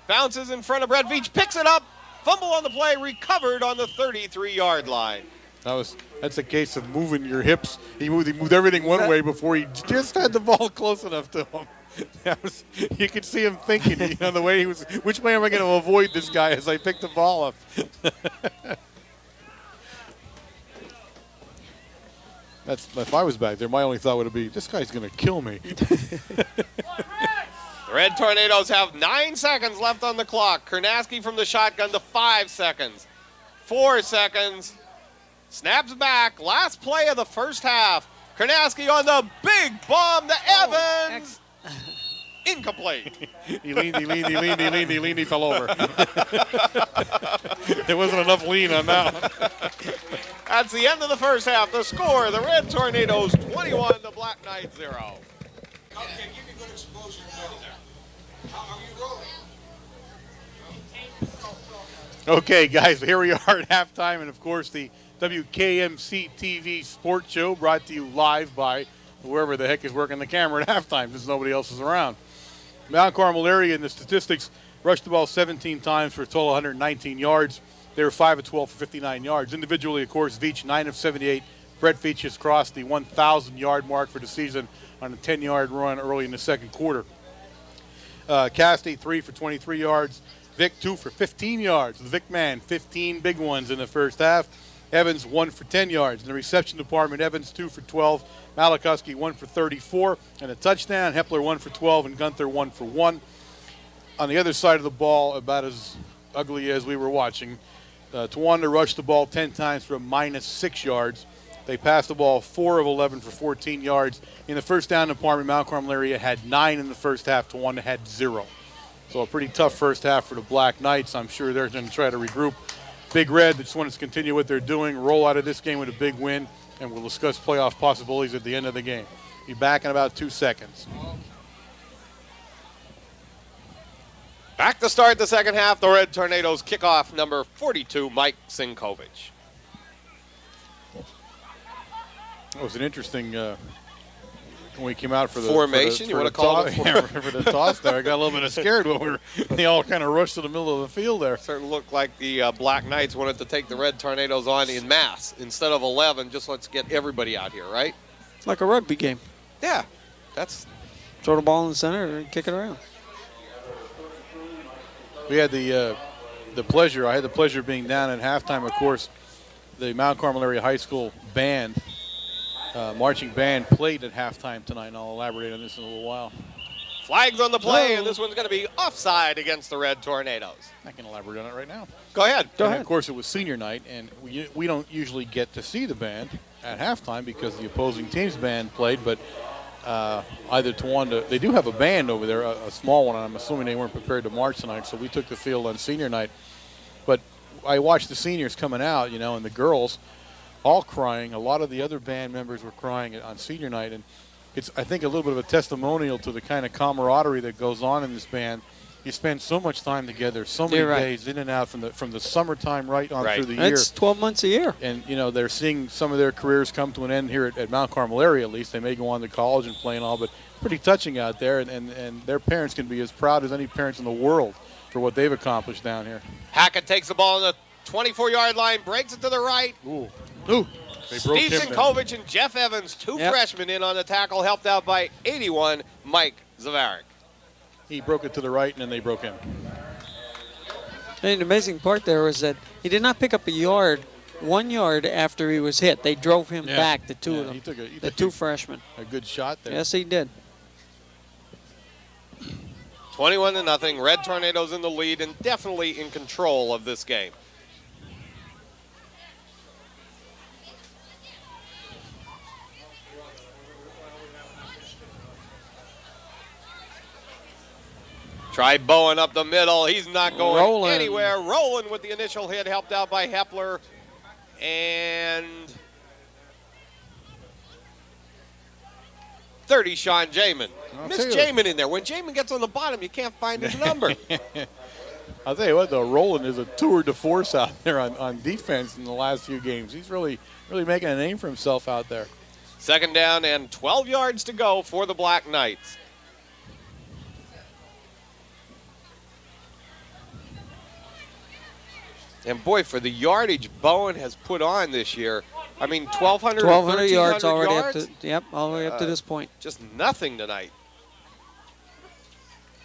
Speaker 1: Bounces in front of Brett Veach. Picks it up. Fumble on the play, recovered on the 33-yard line.
Speaker 2: That's a case of moving your hips. He moved everything one way before he just had the ball close enough to him. You could see him thinking, the way he was, which way am I going to avoid this guy as I pick the ball up? If I was back there, my only thought would be, this guy's going to kill me.
Speaker 1: The Red Tornadoes have 9 seconds left on the clock. Kernaski from the shotgun to 5 seconds. 4 seconds. Snaps back. Last play of the first half. Kernaski on the big bomb to Evans. Incomplete.
Speaker 2: He leaned, he fell over. There wasn't enough lean on that one.
Speaker 1: That's the end of the first half. The score, the Red Tornadoes 21, the Black Knights 0.
Speaker 4: Okay, give me good exposure there. How are you rolling?
Speaker 2: Okay, guys, here we are at halftime, and of course the WKMC TV sports show brought to you live by whoever the heck is working the camera at halftime, since nobody else is around. Mount Carmel area in the statistics rushed the ball 17 times for a total of 119 yards. They were 5 of 12 for 59 yards. Individually, of course, Veach 9 of 78. Brett Veach has crossed the 1,000-yard mark for the season on a 10-yard run early in the second quarter. Casti 3 for 23 yards. Vic 2 for 15 yards. The Vic man, 15 big ones in the first half. Evans 1 for 10 yards. In the reception department, Evans 2 for 12. Malachowski 1 for 34 and a touchdown. Hepler 1 for 12 and Gunther 1 for 1. On the other side of the ball, about as ugly as we were watching, Towanda rushed the ball 10 times for a -6 yards. They passed the ball 4 of 11 for 14 yards. In the first down department, Mount Carmel area had 9 in the first half. Towanda had 0. So a pretty tough first half for the Black Knights. I'm sure they're going to try to regroup. Big Red just want to continue what they're doing, roll out of this game with a big win, and we'll discuss playoff possibilities at the end of the game. Be back in about 2 seconds.
Speaker 1: Back to start the second half, the Red Tornadoes kickoff number 42, Mike Sinkovich.
Speaker 2: It was an interesting when we came out for the
Speaker 1: formation. You want to call it
Speaker 2: for the toss there? I got a little bit scared when they all kind of rushed to the middle of the field there.
Speaker 1: Certainly looked like the Black Knights wanted to take the Red Tornadoes on in mass instead of 11. Just let's get everybody out here, right?
Speaker 3: It's like a rugby game.
Speaker 1: Yeah, that's
Speaker 3: throw the ball in the center and kick it around.
Speaker 2: We had the pleasure. I had the pleasure of being down at halftime. Of course, the Mount Carmel Area High School band. Marching band played at halftime tonight, and I'll elaborate on this in a little while.
Speaker 1: Flags on the play, and this one's going to be offside against the Red Tornadoes.
Speaker 2: I can elaborate on it right now.
Speaker 1: Go ahead.
Speaker 2: Go ahead. Of course, it was senior night, and we don't usually get to see the band at halftime because the opposing team's band played, but either Towanda, they do have a band over there, a small one, and I'm assuming they weren't prepared to march tonight, so we took the field on senior night. But I watched the seniors coming out, and the girls all crying. A lot of the other band members were crying on senior night, and it's, I think, a little bit of a testimonial to the kind of camaraderie that goes on in this band. You spend so much time together, so many days in and out from the summertime right on through the year.
Speaker 3: It's 12 months a year.
Speaker 2: And, they're seeing some of their careers come to an end here at Mount Carmel area, at least. They may go on to college and play and all, but pretty touching out there, and their parents can be as proud as any parents in the world for what they've accomplished down here.
Speaker 1: Hackett takes the ball on the 24-yard line, breaks it to the right.
Speaker 2: Ooh.
Speaker 1: Steve Sinkovich and Jeff Evans, two freshmen in on the tackle, helped out by 81, Mike Zavarik.
Speaker 2: He broke it to the right, and then they broke him.
Speaker 3: And the amazing part there was that he did not pick up a yard, 1 yard after he was hit. They drove him back, the two of them, the two freshmen.
Speaker 2: A good shot there.
Speaker 3: Yes, he did.
Speaker 1: 21-0, Red Tornadoes in the lead and definitely in control of this game. Try Bowen up the middle. He's not going anywhere. Rolling with the initial hit, helped out by Hepler. And 30, Sean Jamin. Miss Jamin in there. When Jamin gets on the bottom, you can't find his number.
Speaker 2: I'll tell you what, though, Roland is a tour de force out there on defense in the last few games. He's really making a name for himself out there.
Speaker 1: Second down and 12 yards to go for the Black Knights. And, boy, for the yardage Bowen has put on this year, I mean, 1,200
Speaker 3: yards already up to, all the way up to this point.
Speaker 1: Just nothing tonight.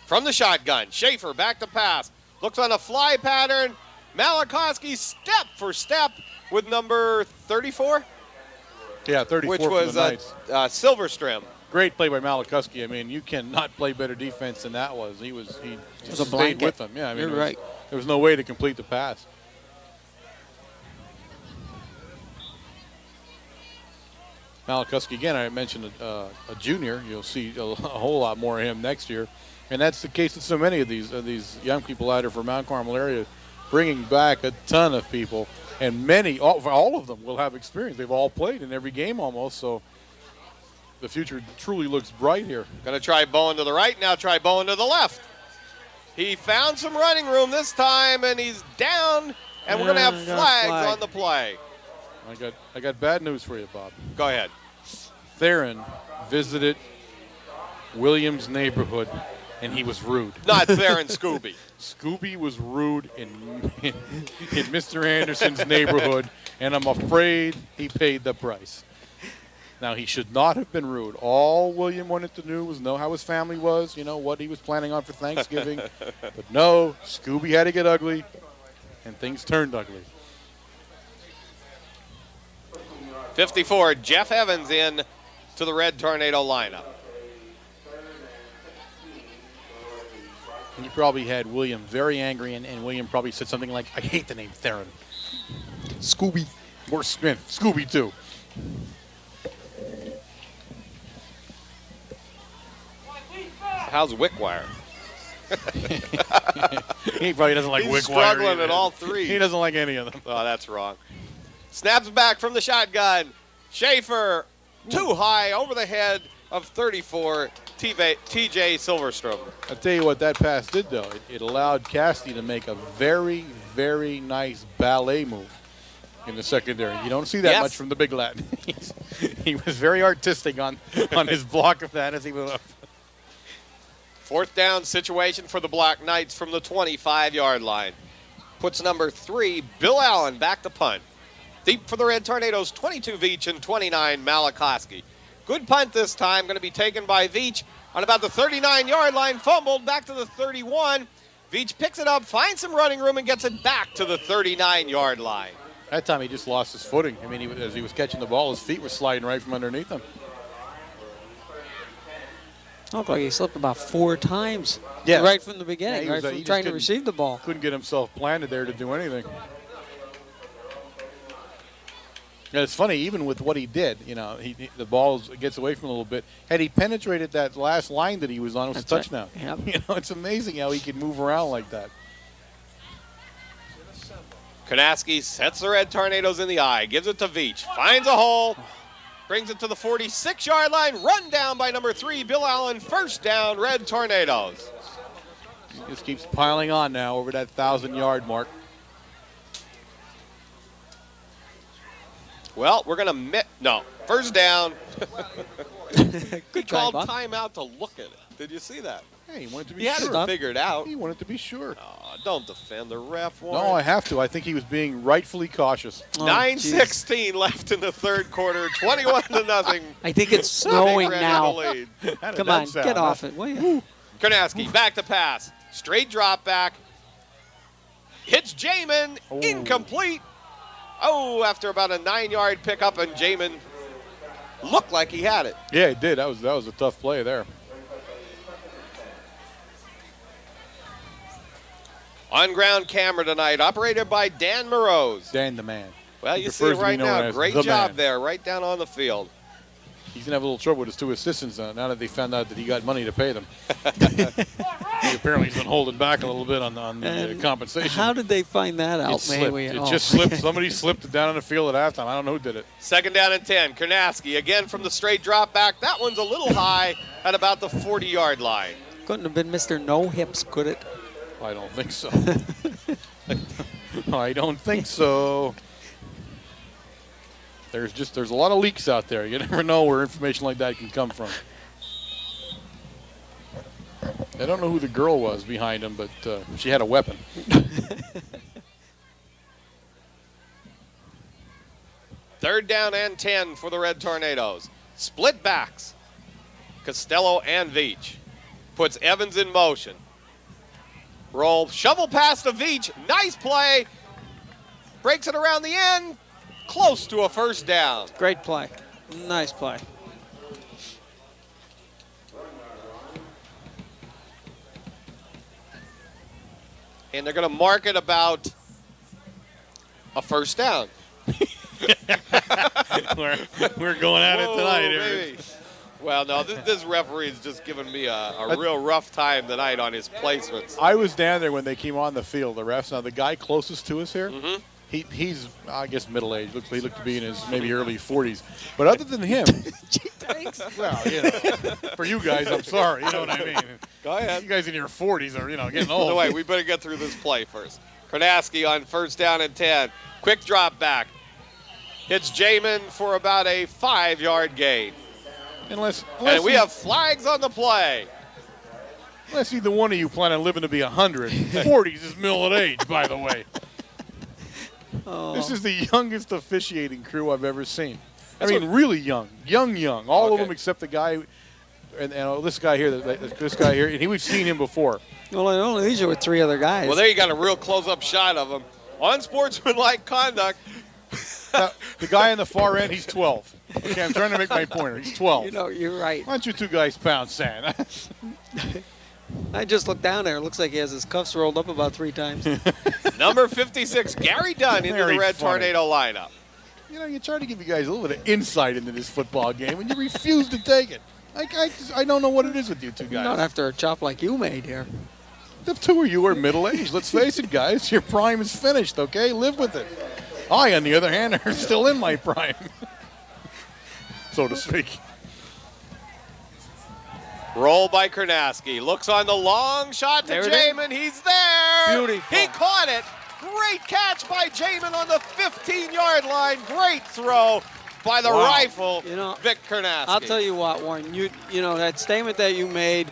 Speaker 1: From the shotgun, Schaefer back to pass. Looks on a fly pattern. Malachowski step for step with number 34.
Speaker 2: Yeah, 34
Speaker 1: which was
Speaker 2: for the Knights.
Speaker 1: Silverstrom.
Speaker 2: Great play by Malikuski. I mean, you cannot play better defense than that was. He just stayed with them. Yeah, I mean,
Speaker 3: You're right.
Speaker 2: There was no way to complete the pass. Malikuski, again, I mentioned a junior. You'll see a whole lot more of him next year. And that's the case with so many of these young people out here from Mount Carmel area, bringing back a ton of people. And all of them will have experience. They've all played in every game almost, so the future truly looks bright here.
Speaker 1: Going to try Bowen to the right, now try Bowen to the left. He found some running room this time, and he's down, and we're going to have flags on the play.
Speaker 2: I got bad news for you, Bob.
Speaker 1: Go ahead.
Speaker 2: Theron visited Williams' neighborhood, and he was rude.
Speaker 1: Not Theron, Scooby.
Speaker 2: Scooby was rude in Mr. Anderson's neighborhood, and I'm afraid he paid the price. Now, he should not have been rude. All William wanted to do was know how his family was, what he was planning on for Thanksgiving. But no, Scooby had to get ugly, and things turned ugly.
Speaker 1: 54, Jeff Evans in to the Red Tornado lineup.
Speaker 2: He probably had William very angry, and William probably said something like, I hate the name Theron. Scooby. Or Smith. Scooby, too.
Speaker 1: How's Wickwire?
Speaker 2: He probably doesn't like Wickwire.
Speaker 1: He's struggling at all three.
Speaker 2: He doesn't like any of them.
Speaker 1: Oh, that's wrong. Snaps back from the shotgun. Schaefer, too high, over the head of 34, TJ Silverstrom.
Speaker 2: I'll tell you what that pass did, though. It allowed Cassidy to make a very, very nice ballet move in the secondary. You don't see that much from the big lad. He was very artistic on his block of that as he went up.
Speaker 1: Fourth down situation for the Black Knights from the 25-yard line. Puts number 3, Bill Allen, back to punt. Deep for the Red Tornadoes, 22 Veach and 29 Malikoski. Good punt this time, going to be taken by Veach on about the 39-yard line, fumbled back to the 31. Veach picks it up, finds some running room, and gets it back to the 39-yard line.
Speaker 2: That time he just lost his footing. I mean, as he was catching the ball, his feet were sliding right from underneath him.
Speaker 3: Looked like he slipped about 4 times right from the beginning, right from trying to receive the ball.
Speaker 2: Couldn't get himself planted there to do anything. Yeah, it's funny, even with what he did, the ball gets away from him a little bit. Had he penetrated that last line that he was on, it was a touchdown.
Speaker 3: Right. Yep.
Speaker 2: It's amazing how he can move around like that.
Speaker 1: Konaski sets the Red Tornadoes in the eye, gives it to Veach, finds a hole, brings it to the 46-yard line, run down by number 3, Bill Allen, first down, Red Tornadoes.
Speaker 2: He just keeps piling on now over that 1,000-yard mark.
Speaker 1: Well, we're going to first down. He called timeout to look at it. Did you see that?
Speaker 2: Hey, he wanted to be
Speaker 1: sure.
Speaker 2: He
Speaker 1: had it figured out.
Speaker 2: He wanted to be sure.
Speaker 1: Oh, don't defend the ref, Warren.
Speaker 2: No, I have to. I think he was being rightfully cautious.
Speaker 1: 9:16 left in the third quarter, 21-0.
Speaker 3: I think it's snowing now. Come on,
Speaker 2: sound,
Speaker 3: get off it, will you?
Speaker 1: Konaski back to pass. Straight drop back. Hits Jamin. Incomplete. Oh, after about a 9-yard pickup, and Jamin looked like he had it.
Speaker 2: Yeah, he did. That was a tough play there.
Speaker 1: On-ground camera tonight, operated by Dan Morose.
Speaker 2: Dan the man.
Speaker 1: Well, you see it right now. Great job there, right down on the field.
Speaker 2: He's going to have a little trouble with his 2 assistants now that they found out that he got money to pay them. He apparently has been holding back a little bit on the compensation.
Speaker 3: How did they find that out?
Speaker 2: It just slipped. Somebody slipped it down on the field at halftime. I don't know who did it.
Speaker 1: Second down and 10. Konaski again from the straight drop back. That one's a little high at about the 40-yard line.
Speaker 3: Couldn't have been Mr. No Hips, could it?
Speaker 2: I don't think so. I don't think so. There's a lot of leaks out there. You never know where information like that can come from. I don't know who the girl was behind him, but she had a weapon.
Speaker 1: Third down and 10 for the Red Tornadoes. Split backs. Costello and Veach. Puts Evans in motion. Roll, shovel pass to Veach. Nice play. Breaks it around the end. Close to a first down.
Speaker 3: Great play. Nice play.
Speaker 1: And they're going to mark it about a first down.
Speaker 2: we're going at it tonight,
Speaker 1: baby. Well, no, this referee is just giving me a real rough time tonight on his placements.
Speaker 2: I was down there when they came on the field, the refs. Now, the guy closest to us here,
Speaker 1: Mm-hmm.
Speaker 2: he's, I guess, middle-aged. He looked to be in his maybe early 40s. But other than him,
Speaker 3: Gee, thanks.
Speaker 2: well, for you guys, I'm sorry. You know what I mean?
Speaker 1: Go ahead.
Speaker 2: You guys in your 40s are, getting
Speaker 1: No,
Speaker 2: old.
Speaker 1: wait, we better get through this play first. Karnaski on first down and 10. Quick drop back. Hits Jamin for about a 5-yard gain.
Speaker 2: Unless
Speaker 1: And we have flags on the play.
Speaker 2: Unless either one of you plan on living to be 100. 40s is middle age, by the way.
Speaker 3: Oh.
Speaker 2: This is the youngest officiating crew I've ever seen. I mean, really young. Young. All of
Speaker 1: Okay.
Speaker 2: them except the guy, and this guy here, and we've seen him before.
Speaker 3: Well, only these are with 3 other guys.
Speaker 1: Well, there you got a real close-up shot of him. Unsportsmanlike conduct.
Speaker 2: The guy on the far end, he's 12. Okay, I'm trying to make my pointer. He's 12.
Speaker 3: You're right.
Speaker 2: Why don't you two guys pound sand?
Speaker 3: I just looked down there. It looks like he has his cuffs rolled up about 3 times.
Speaker 1: Number 56, Gary Dunn into
Speaker 2: Very
Speaker 1: the Red
Speaker 2: funny.
Speaker 1: Tornado lineup.
Speaker 2: You try to give you guys a little bit of insight into this football game, and you refuse to take it. I don't know what it is with you two guys.
Speaker 3: Not after a chop like you made here.
Speaker 2: The two of you are middle-aged. Let's face it, guys. Your prime is finished, okay? Live with it. I, on the other hand, are still in my prime, so to speak.
Speaker 1: Roll by Karnaski. Looks on the long shot to
Speaker 3: There it is.
Speaker 1: Jamin. He's there.
Speaker 3: Beautiful.
Speaker 1: He caught it. Great catch by Jamin on the 15-yard line. Great throw by the rifle, Vic Karnaski.
Speaker 3: I'll tell you what, Warren. You know that statement that you made.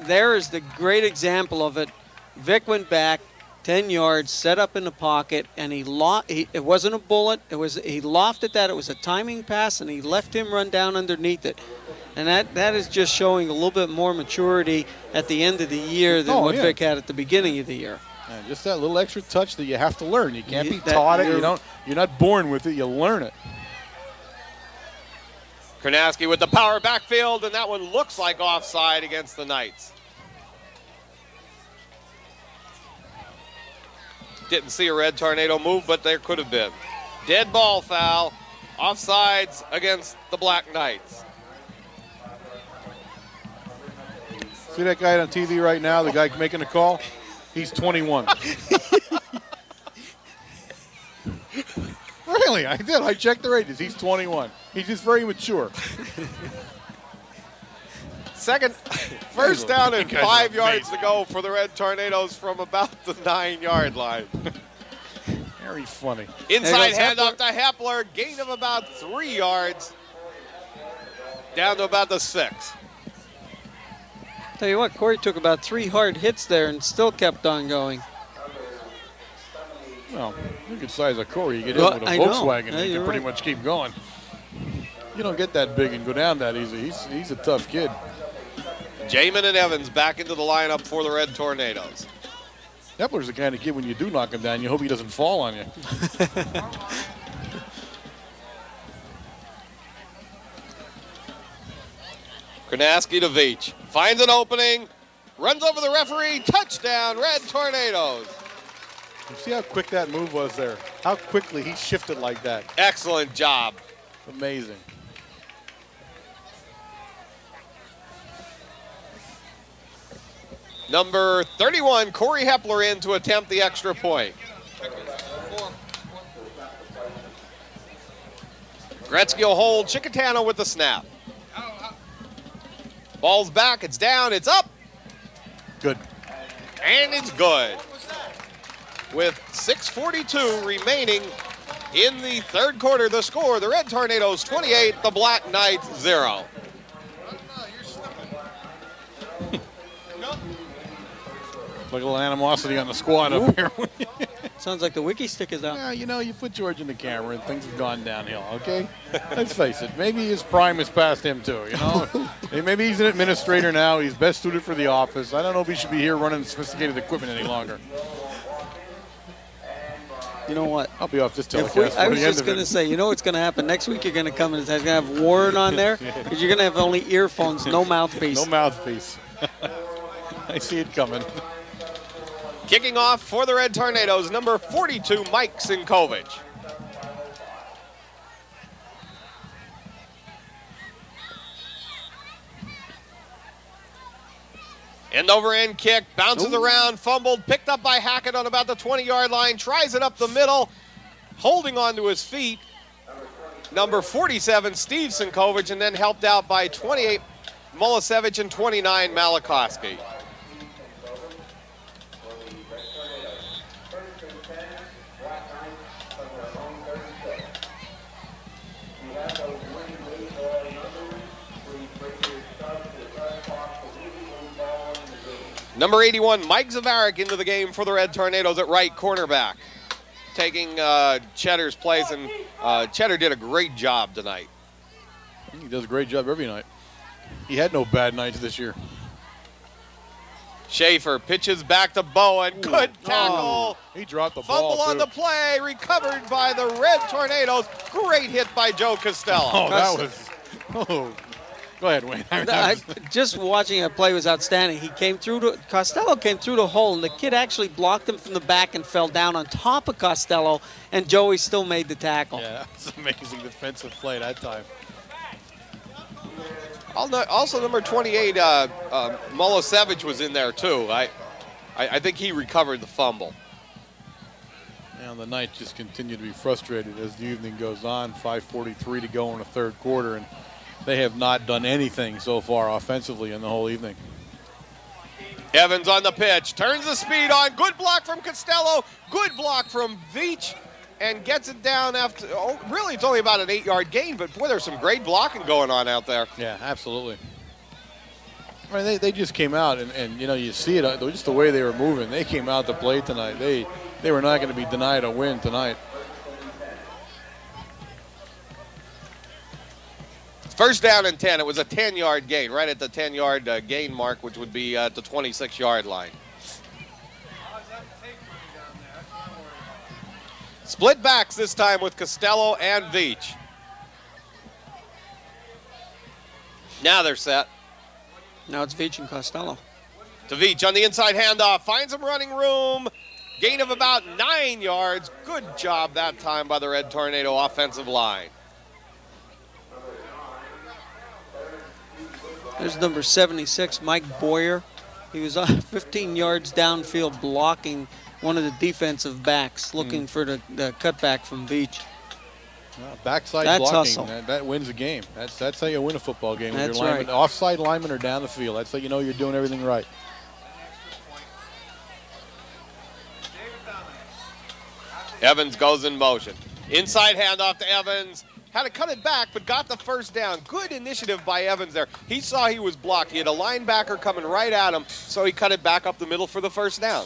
Speaker 3: There is the great example of it. Vic went back 10 yards, set up in the pocket, and it wasn't a bullet. He lofted that. It was a timing pass, and he left him run down underneath it. And that is just showing a little bit more maturity at the end of the year than what Vic had at the beginning of the year.
Speaker 2: And just that little extra touch that you have to learn. You can't be taught it. You're not born with it. You learn it.
Speaker 1: Karnaski with the power backfield, and that one looks like offside against the Knights. Didn't see a Red Tornado move, but there could have been. Dead ball foul. Offsides against the Black Knights.
Speaker 2: See that guy on TV right now, the guy making the call? He's 21. Really? I did. I checked the ages. He's 21. He's just very mature.
Speaker 1: First down and 5 yards to go for the Red Tornadoes from about the 9-yard line.
Speaker 2: Very funny.
Speaker 1: Inside handoff to Hepler, gain of about 3 yards, down to about the 6.
Speaker 3: Tell you what, Corey took about 3 hard hits there and still kept on going.
Speaker 2: Well, look at the size of Corey. You get in with a Volkswagen and you can pretty much keep going. You don't get that big and go down that easy. He's a tough kid.
Speaker 1: Jamin and Evans back into the lineup for the Red Tornadoes.
Speaker 2: Epler's the kind of kid when you do knock him down, you hope he doesn't fall on you.
Speaker 1: Karnaski to Veach. Finds an opening. Runs over the referee. Touchdown, Red Tornadoes.
Speaker 2: You see how quick that move was there? How quickly he shifted like that.
Speaker 1: Excellent job.
Speaker 2: Amazing.
Speaker 1: Number 31, Corey Hepler in to attempt the extra point. Gretzky will hold. Chicatano with the snap. Ball's back. It's down. It's up.
Speaker 2: Good.
Speaker 1: And it's good. With 6:42 remaining in the third quarter, the score, the Red Tornadoes 28, the Black Knights 0.
Speaker 2: Like a little animosity on the squad up here.
Speaker 3: Sounds like the wiki stick is out.
Speaker 2: Yeah, you put George in the camera and things have gone downhill, okay? Let's face it. Maybe his prime is past him too, Maybe he's an administrator now. He's best suited for the office. I don't know if he should be here running sophisticated equipment any longer.
Speaker 3: You know what?
Speaker 2: I'll be off this telecast.
Speaker 3: I was just going to say, you know what's going to happen? Next week you're going to come and it's going to have Warren on there because you're going to have only earphones, no mouthpiece.
Speaker 2: No mouthpiece. I see it coming.
Speaker 1: Kicking off for the Red Tornadoes, number 42, Mike Sinkovich. End over end kick, bounces around, fumbled, picked up by Hackett on about the 20-yard line, tries it up the middle, holding on to his feet. Number 47, Steve Sinkovich, and then helped out by 28, Milosevic, and 29, Malikoski. Number 81, Mike Zavarik into the game for the Red Tornadoes at right cornerback, taking Cheddar's place, and Cheddar did a great job tonight.
Speaker 2: He does a great job every night. He had no bad nights this year.
Speaker 1: Schaefer pitches back to Bowen. Good tackle.
Speaker 2: Oh, he dropped the
Speaker 1: Fumble
Speaker 2: ball,
Speaker 1: on the play, recovered by the Red Tornadoes. Great hit by Joe Costello.
Speaker 2: Oh, that was... Oh. Go ahead, Wayne.
Speaker 3: Just watching that play was outstanding. Costello came through the hole, and the kid actually blocked him from the back and fell down on top of Costello, and Joey still made the tackle.
Speaker 2: Yeah, that's an amazing defensive play that time.
Speaker 1: Also, number 28, Milosevic was in there too. I think he recovered the fumble.
Speaker 2: And the night just continued to be frustrated as the evening goes on. 5:43 to go in the third quarter, and they have not done anything so far offensively in the whole evening.
Speaker 1: Evans on the pitch, turns the speed on. Good block from Costello. Good block from Veach, and gets it down after. Oh, really, it's only about an 8-yard gain, but boy, there's some great blocking going on out there.
Speaker 2: Yeah, absolutely. I mean, they just came out, and you know, you see it just the way they were moving. They came out to play tonight. They were not going to be denied a win tonight.
Speaker 1: First down and 10. It was a 10-yard gain, right at the 10-yard gain mark, which would be at the 26-yard line. Split backs this time with Costello and Veach. Now they're set.
Speaker 3: Now it's Veach and Costello.
Speaker 1: To Veach on the inside handoff. Finds him running room. Gain of about 9 yards. Good job that time by the Red Tornado offensive line.
Speaker 3: There's number 76, Mike Boyer. He was 15 yards downfield blocking one of the defensive backs, looking for the cutback from Veach.
Speaker 2: Backside
Speaker 3: That's
Speaker 2: blocking, that wins a game. That's how you win a football game. When
Speaker 3: That's
Speaker 2: your linemen,
Speaker 3: right.
Speaker 2: Offside linemen are down the field. That's how you know you're doing everything right.
Speaker 1: Evans goes in motion. Inside handoff to Evans. Had to cut it back, but got the first down. Good initiative by Evans there. He saw he was blocked. He had a linebacker coming right at him, so he cut it back up the middle for the first down.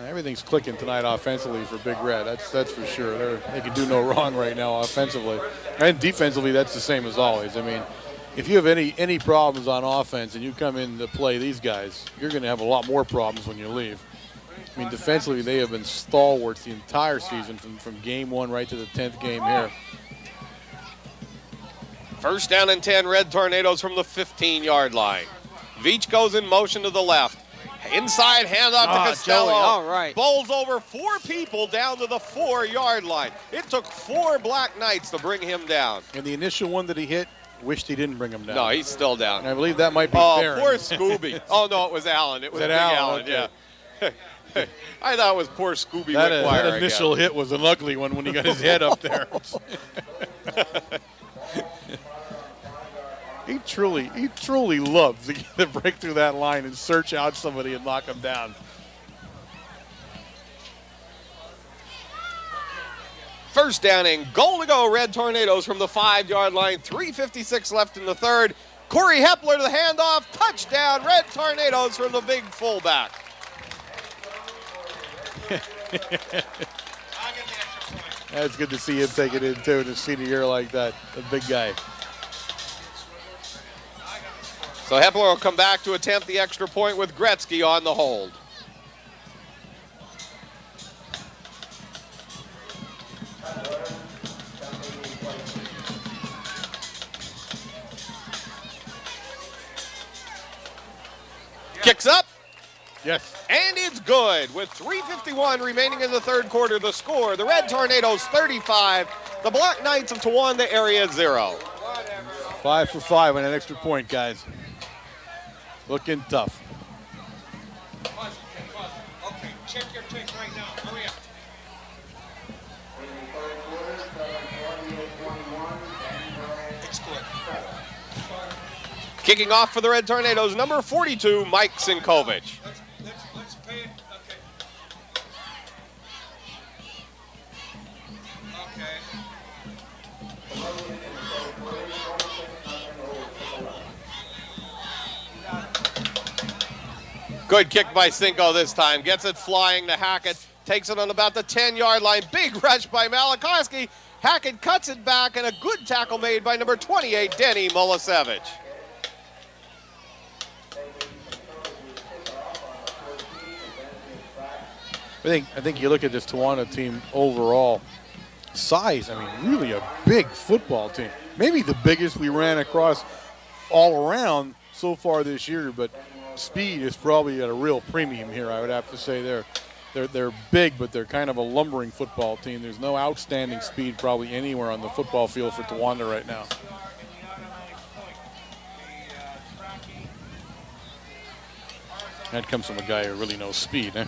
Speaker 2: Everything's clicking tonight offensively for Big Red. That's for sure. They can do no wrong right now offensively. And defensively, that's the same as always. I mean, if you have any problems on offense and you come in to play these guys, you're going to have a lot more problems when you leave. I mean, defensively, they have been stalwarts the entire season from game 1 right to the 10th game here.
Speaker 1: First down and 10, Red Tornadoes from the 15-yard line. Veach goes in motion to the left. Inside handoff to Costello.
Speaker 3: Joey, all right.
Speaker 1: Bowls over 4 people down to the 4-yard line. It took 4 Black Knights to bring him down.
Speaker 2: And the initial one that he hit, wished he didn't bring him down.
Speaker 1: No, he's still down.
Speaker 2: And I believe that might be Barron.
Speaker 1: Poor Scooby. Oh, no, it was Allen. It was Big Allen,
Speaker 2: okay.
Speaker 1: yeah. I thought it was poor Scooby
Speaker 2: That
Speaker 1: Wickwire.
Speaker 2: initial hit was an ugly one when he got his head up there. He truly loves to break through that line and search out somebody and knock him down.
Speaker 1: First down and goal to go, Red Tornadoes from the 5-yard line. 3:56 left in the third. Corey Hepler to the handoff. Touchdown, Red Tornadoes from the big fullback.
Speaker 2: That's good to see him take it in, too, in a senior year like that. The big guy.
Speaker 1: So Hepler will come back to attempt the extra point with Gretzky on the hold. Kicks up,
Speaker 2: Yes.
Speaker 1: And it's good. With 3:51 remaining in the third quarter, the score, the Red Tornadoes 35, the Black Knights of Towanda area 0.
Speaker 2: 5 for 5 on an extra point, guys. Looking tough.
Speaker 4: Pause it, pause it. Okay, check your tapes right now. Hurry up. It's good.
Speaker 1: Kicking off for the Red Tornadoes, number 42, Mike Sinkovich.
Speaker 4: Let's pay it. Okay.
Speaker 1: Good kick by Cinco this time. Gets it flying to Hackett. Takes it on about the 10-yard line. Big rush by Malachowski. Hackett cuts it back, and a good tackle made by number 28, Denny Milosevic.
Speaker 2: I think you look at this Towanda team overall, size, I mean, really a big football team. Maybe the biggest we ran across all around so far this year, but speed is probably at a real premium here, I would have to say. They're big, but they're kind of a lumbering football team. There's no outstanding speed probably anywhere on the football field for Towanda right now. That comes from a guy who really knows speed. Eh?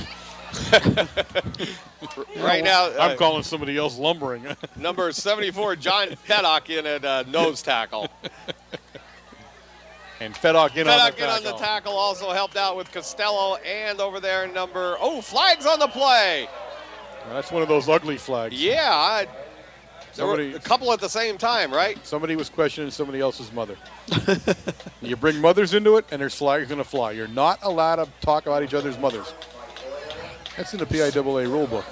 Speaker 1: Right now,
Speaker 2: I'm calling somebody else lumbering.
Speaker 1: number 74, John Fedok in at nose tackle.
Speaker 2: And Fedok in
Speaker 1: on the tackle also helped out with Costello, and over there flags on the play.
Speaker 2: Well, that's one of those ugly flags.
Speaker 1: Yeah, there were a couple at the same time, right?
Speaker 2: Somebody was questioning somebody else's mother. You bring mothers into it, and there's flags going to fly. You're not allowed to talk about each other's mothers. That's in the PIAA rule book.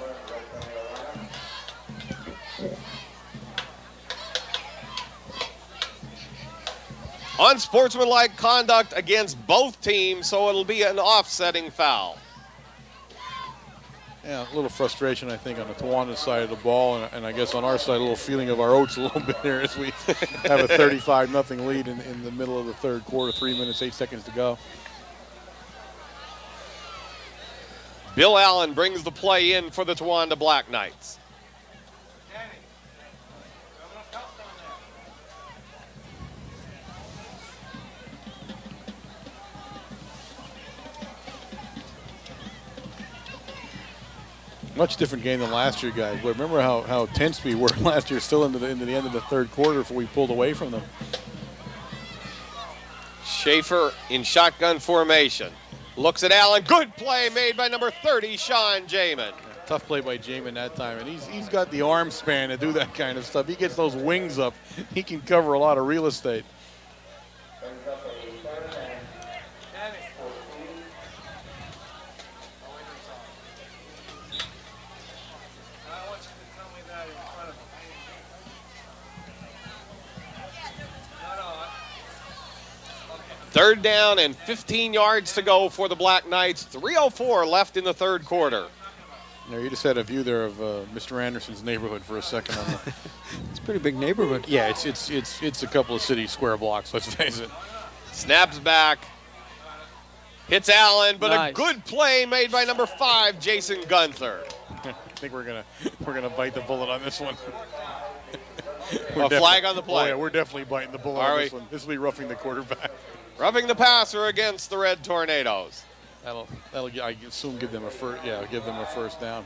Speaker 1: Unsportsmanlike conduct against both teams, so it'll be an offsetting foul.
Speaker 2: Yeah, a little frustration, I think, on the Towanda side of the ball, and I guess on our side, a little feeling of our oats a little bit here as we have a 35-0 lead in the middle of the third quarter, 3 minutes, 8 seconds to go.
Speaker 1: Bill Allen brings the play in for the Towanda Black Knights.
Speaker 2: Much different game than last year, guys. But remember how tense we were last year, still into the end of the third quarter before we pulled away from them.
Speaker 1: Schaefer in shotgun formation. Looks at Allen. Good play made by number 30, Sean Jamin.
Speaker 2: Tough play by Jamin that time, and he's got the arm span to do that kind of stuff. He gets those wings up. He can cover a lot of real estate.
Speaker 1: Third down and 15 yards to go for the Black Knights. 3:04 left in the third quarter.
Speaker 2: Now, you just had a view there of Mr. Anderson's neighborhood for a second.
Speaker 3: It's a pretty big neighborhood.
Speaker 2: Yeah, it's a couple of city square blocks, let's face it.
Speaker 1: Snaps back. Hits Allen, but
Speaker 3: nice.
Speaker 1: A good play made by number 5, Jason Gunther.
Speaker 2: I think we're gonna bite the bullet on this one.
Speaker 1: A flag on the play.
Speaker 2: Oh yeah, we're definitely biting the bullet on this one. This will be roughing the quarterback.
Speaker 1: Roughing the passer against the Red Tornadoes.
Speaker 2: That'll I assume give them a first down.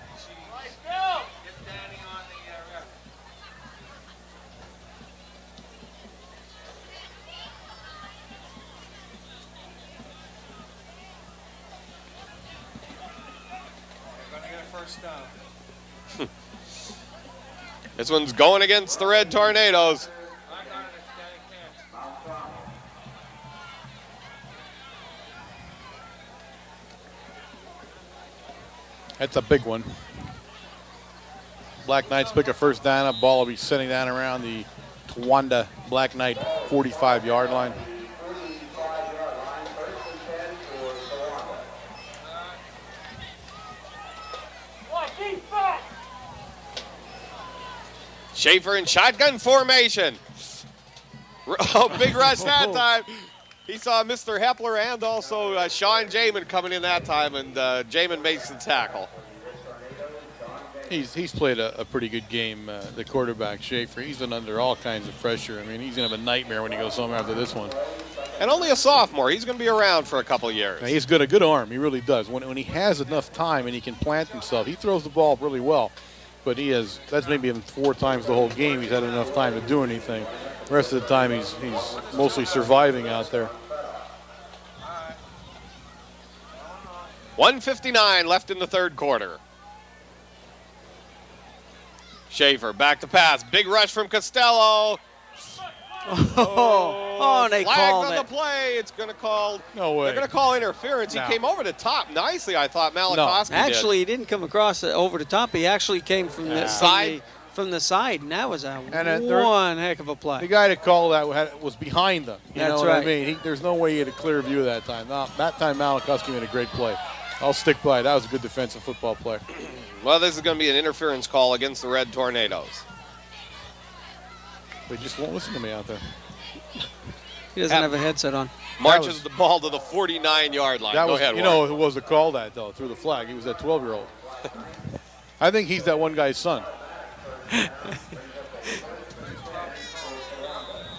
Speaker 1: This one's going against the Red Tornadoes.
Speaker 2: That's a big one. Black Knights pick a first down. A ball will be sitting down around the Towanda Black Knight 45-yard line.
Speaker 1: Schaefer in shotgun formation. Oh, big rush that time. He saw Mr. Hepler and also Sean Jamin coming in that time, and Jamin makes the tackle.
Speaker 2: He's played a pretty good game, the quarterback, Schaefer. He's been under all kinds of pressure. I mean, he's going to have a nightmare when he goes home after this one.
Speaker 1: And only a sophomore. He's going to be around for a couple of years.
Speaker 2: Now, he's got a good arm. He really does. When he has enough time and he can plant himself, he throws the ball really well. But that's maybe even 4 times the whole game he's had enough time to do anything. The rest of the time he's mostly surviving out there.
Speaker 1: 1:59 left in the third quarter. Schaefer back to pass. Big rush from Costello.
Speaker 3: Oh, they called
Speaker 1: on
Speaker 3: it.
Speaker 1: the play. It's going to call.
Speaker 2: No way.
Speaker 1: They're going to call interference.
Speaker 2: No.
Speaker 1: He came over the top nicely, I thought Malikoski did.
Speaker 3: Actually, he didn't come across over the top. He actually came from the side. From the side, and that was one heck of a play.
Speaker 2: The guy that called that was behind them. You know what
Speaker 3: right.
Speaker 2: I mean? There's no way he had a clear view that time. No, that time Malikoski made a great play. I'll stick by it. That was a good defensive football play.
Speaker 1: Well, this is going to be an interference call against the Red Tornadoes.
Speaker 2: They just won't listen to me out there.
Speaker 3: He doesn't have a headset on.
Speaker 1: Marches the ball to the 49-yard line. Go ahead,
Speaker 2: you know who was the call that, though, through the flag? He was that 12-year-old. I think he's that one guy's son.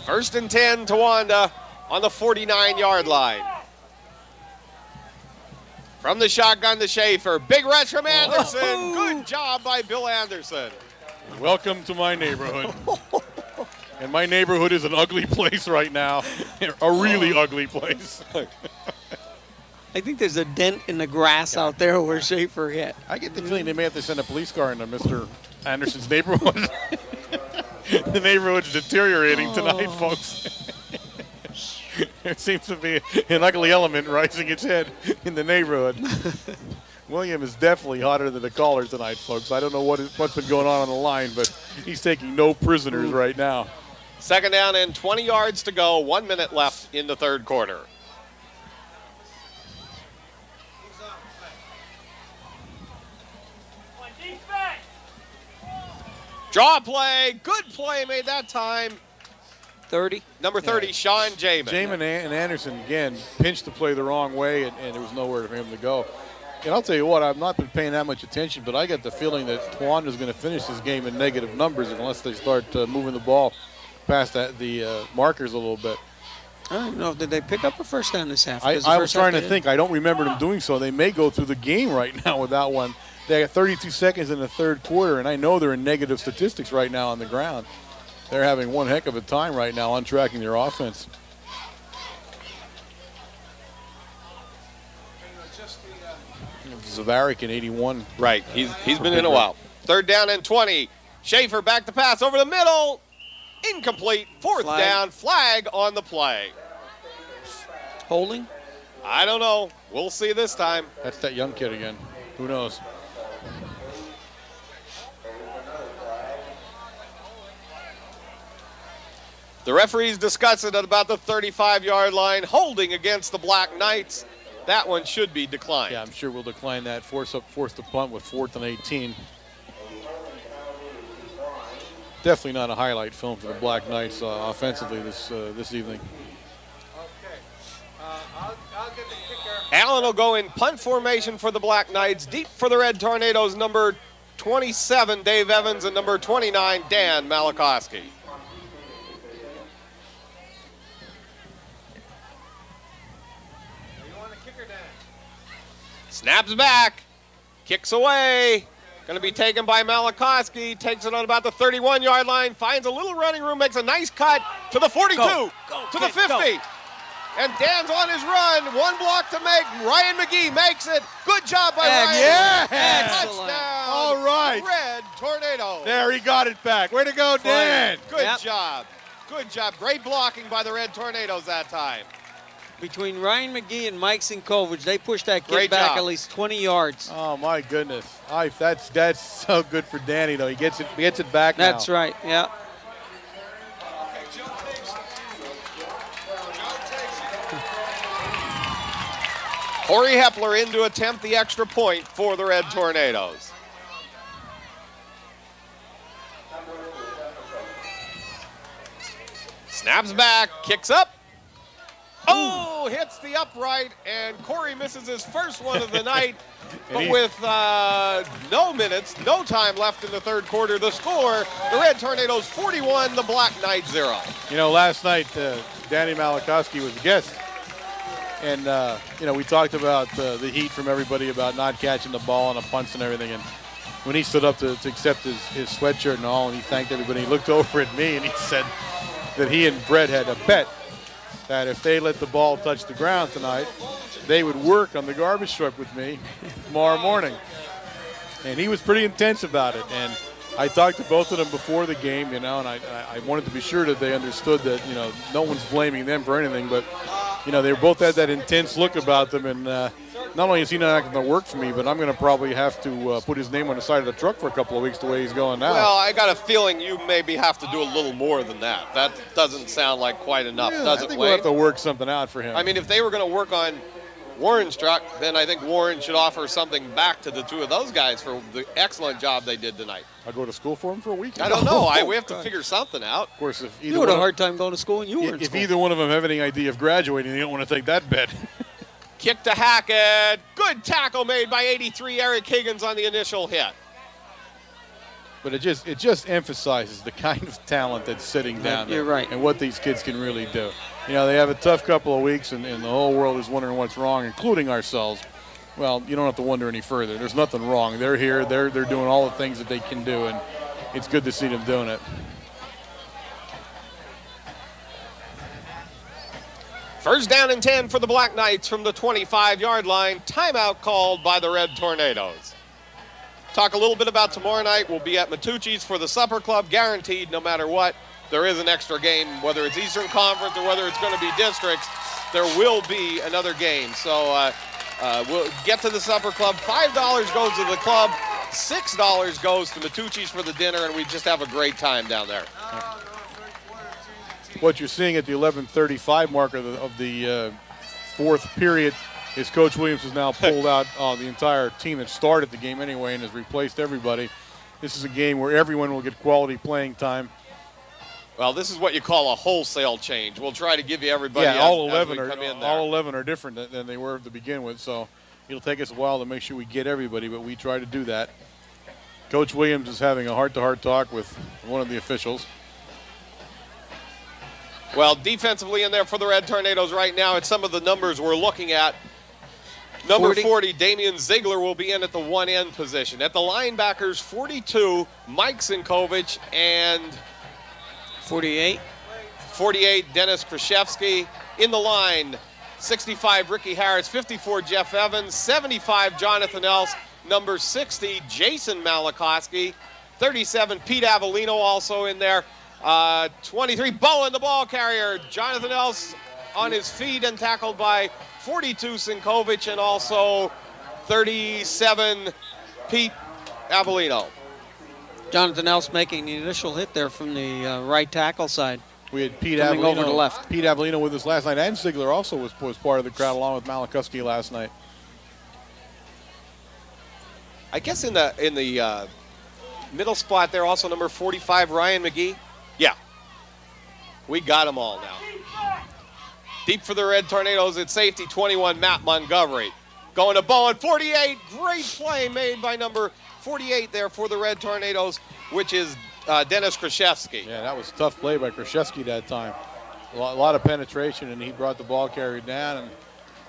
Speaker 1: 1st and 10, Towanda on the 49-yard line. From the shotgun to Schaefer. Big rush from Anderson. Good job by Bill Anderson.
Speaker 2: Welcome to my neighborhood. And my neighborhood is an ugly place right now. A really ugly place.
Speaker 3: I think there's a dent in the grass out there where Schaefer hit.
Speaker 2: I get the feeling they may have to send a police car into Mr. Anderson's neighborhood. The neighborhood's deteriorating tonight, folks. There seems to be an ugly element rising its head in the neighborhood. William is definitely hotter than the caller tonight, folks. I don't know what's been going on the line, but he's taking no prisoners right now.
Speaker 1: 2nd down and 20 yards to go. 1 minute left in the third quarter. Draw play. Good play made that time.
Speaker 3: 30.
Speaker 1: Number 30, Sean Jamin.
Speaker 2: Jamin and Anderson, again, pinched the play the wrong way, and there was nowhere for him to go. And I'll tell you what, I've not been paying that much attention, but I get the feeling that Towanda is going to finish this game in negative numbers unless they start moving the ball past the markers a little bit.
Speaker 3: I don't know. Did they pick up a first down this half?
Speaker 2: I was trying to think. I don't remember them doing so. They may go through the game right now without one. They got 32 seconds in the third quarter, and I know they're in negative statistics right now on the ground. They're having one heck of a time right now on tracking their offense. Zavarik in 81.
Speaker 1: Right, he's been in a while. 3rd down and 20. Schaefer back to pass over the middle. Incomplete. 4th down. Flag on the play.
Speaker 3: Holding?
Speaker 1: I don't know. We'll see this time.
Speaker 2: That's that young kid again. Who knows?
Speaker 1: The referees discussing at about the 35-yard line, holding against the Black Knights. That one should be declined.
Speaker 2: Yeah, I'm sure we'll decline that. Force the punt with 4th and 18. Definitely not a highlight film for the Black Knights offensively this evening.
Speaker 4: I'll get the kicker.
Speaker 1: Allen will go in punt formation for the Black Knights. Deep for the Red Tornadoes, number 27, Dave Evans, and number 29, Dan Malikoski. Snaps back, kicks away. Going to be taken by Malikoski. Takes it on about the 31-yard line. Finds a little running room. Makes a nice cut to the 42, to the 50. And Dan's on his run. One block to make. Ryan McGee makes it. Good job by Ryan.
Speaker 2: Yeah.
Speaker 1: Touchdown.
Speaker 2: All right.
Speaker 1: Red Tornado.
Speaker 2: There, he got it back. Way to go, Dan.
Speaker 1: Good job. Good job. Great blocking by the Red Tornadoes that time.
Speaker 3: Between Ryan McGee and Mike Sinkovich, they pushed that kid
Speaker 1: Great
Speaker 3: back
Speaker 1: job.
Speaker 3: at least 20 yards.
Speaker 2: Oh, my goodness. That's so good for Danny, though. He gets it back now.
Speaker 3: That's right, yeah.
Speaker 4: Okay, Joe takes it. Joe takes it.
Speaker 1: Corey Hepler in to attempt the extra point for the Red Tornadoes. Snaps back, kicks up. Oh, hits the upright, and Corey misses his first one of the night. But with no time left in the third quarter, the score, the Red Tornadoes 41, the Black Knights 0.
Speaker 2: You know, last night, Danny Malachowski was a guest. And, we talked about the heat from everybody about not catching the ball on the punts and everything. And when he stood up to accept his sweatshirt and all, and he thanked everybody, he looked over at me and he said that he and Brett had a bet that if they let the ball touch the ground tonight, they would work on the garbage truck with me tomorrow morning. And he was pretty intense about it. And I talked to both of them before the game, and I wanted to be sure that they understood that, no one's blaming them for anything. But, they both had that intense look about them. And not only is he not going to work for me, but I'm going to probably have to put his name on the side of the truck for a couple of weeks the way he's going now.
Speaker 1: Well, I got a feeling you maybe have to do a little more than that. That doesn't sound like quite enough, does it,
Speaker 2: I think
Speaker 1: Wayne?
Speaker 2: we'll have to work something out for him.
Speaker 1: I mean, if they were going to work on Warren's truck, then I think Warren should offer something back to the two of those guys for the excellent job they did tonight.
Speaker 2: I'll go to school for him for a week.
Speaker 1: I don't know. We have to figure something out.
Speaker 2: Of course, if
Speaker 3: you had a hard time going to school, and you were in
Speaker 2: if
Speaker 3: school.
Speaker 2: either one of them have any idea of graduating, they don't want to take that bet.
Speaker 1: Kick to Hackett. Good tackle made by 83 Eric Higgins on the initial hit.
Speaker 2: But it just emphasizes the kind of talent that's sitting down there.
Speaker 3: You're right.
Speaker 2: And what these kids can really do. They have a tough couple of weeks, and the whole world is wondering what's wrong, including ourselves. Well, you don't have to wonder any further. There's nothing wrong. They're here. They're doing all the things that they can do, and it's good to see them doing it.
Speaker 1: First down and 10 for the Black Knights from the 25-yard line. Timeout called by the Red Tornadoes. Talk a little bit about tomorrow night. We'll be at Matucci's for the Supper Club, guaranteed no matter what. There is an extra game, whether it's Eastern Conference or whether it's going to be districts, there will be another game. So we'll get to the Supper Club. $5 goes to the club, $6 goes to Matucci's for the dinner, and we just have a great time down there.
Speaker 2: What you're seeing at the 11:35 mark of the fourth period is Coach Williams has now pulled out the entire team that started the game anyway and has replaced everybody. This is a game where everyone will get quality playing time.
Speaker 1: Well, this is what you call a wholesale change. We'll try to give you everybody.
Speaker 2: Yeah, all
Speaker 1: as
Speaker 2: 11
Speaker 1: we come in there.
Speaker 2: all 11 are different than they were to begin with. So it'll take us a while to make sure we get everybody, but we try to do that. Coach Williams is having a heart-to-heart talk with one of the officials.
Speaker 1: Well, defensively in there for the Red Tornadoes right now, it's some of the numbers we're looking at. Number 40, Damian Ziegler will be in at the one end position. At the linebackers, 42, Mike Sinkovich, and
Speaker 3: 48,
Speaker 1: Dennis Krzyzewski. In the line, 65, Ricky Harris, 54, Jeff Evans, 75, Jonathan Else, number 60, Jason Malachowski, 37, Pete Avellino also in there, 23, Bowen, the ball carrier, Jonathan Else on his feet and tackled by 42, Sinkovich, and also 37, Pete Avellino.
Speaker 3: Jonathan Else making the initial hit there from the right tackle side.
Speaker 2: We had Pete
Speaker 3: Coming
Speaker 2: Avellino
Speaker 3: over to left.
Speaker 2: Pete Avellino with us last night, and Ziegler also was part of the crowd along with Malachowski last night.
Speaker 1: I guess in the middle spot there, also number 45, Ryan McGee. Yeah, we got them all now. Deep for the Red Tornadoes at safety, 21, Matt Montgomery. Going to Bowen, 48. Great play made by number 48 there for the Red Tornadoes, which is Dennis Krzyzewski.
Speaker 2: Yeah, that was a tough play by Krzyzewski that time. A lot of penetration, and he brought the ball carrier down, and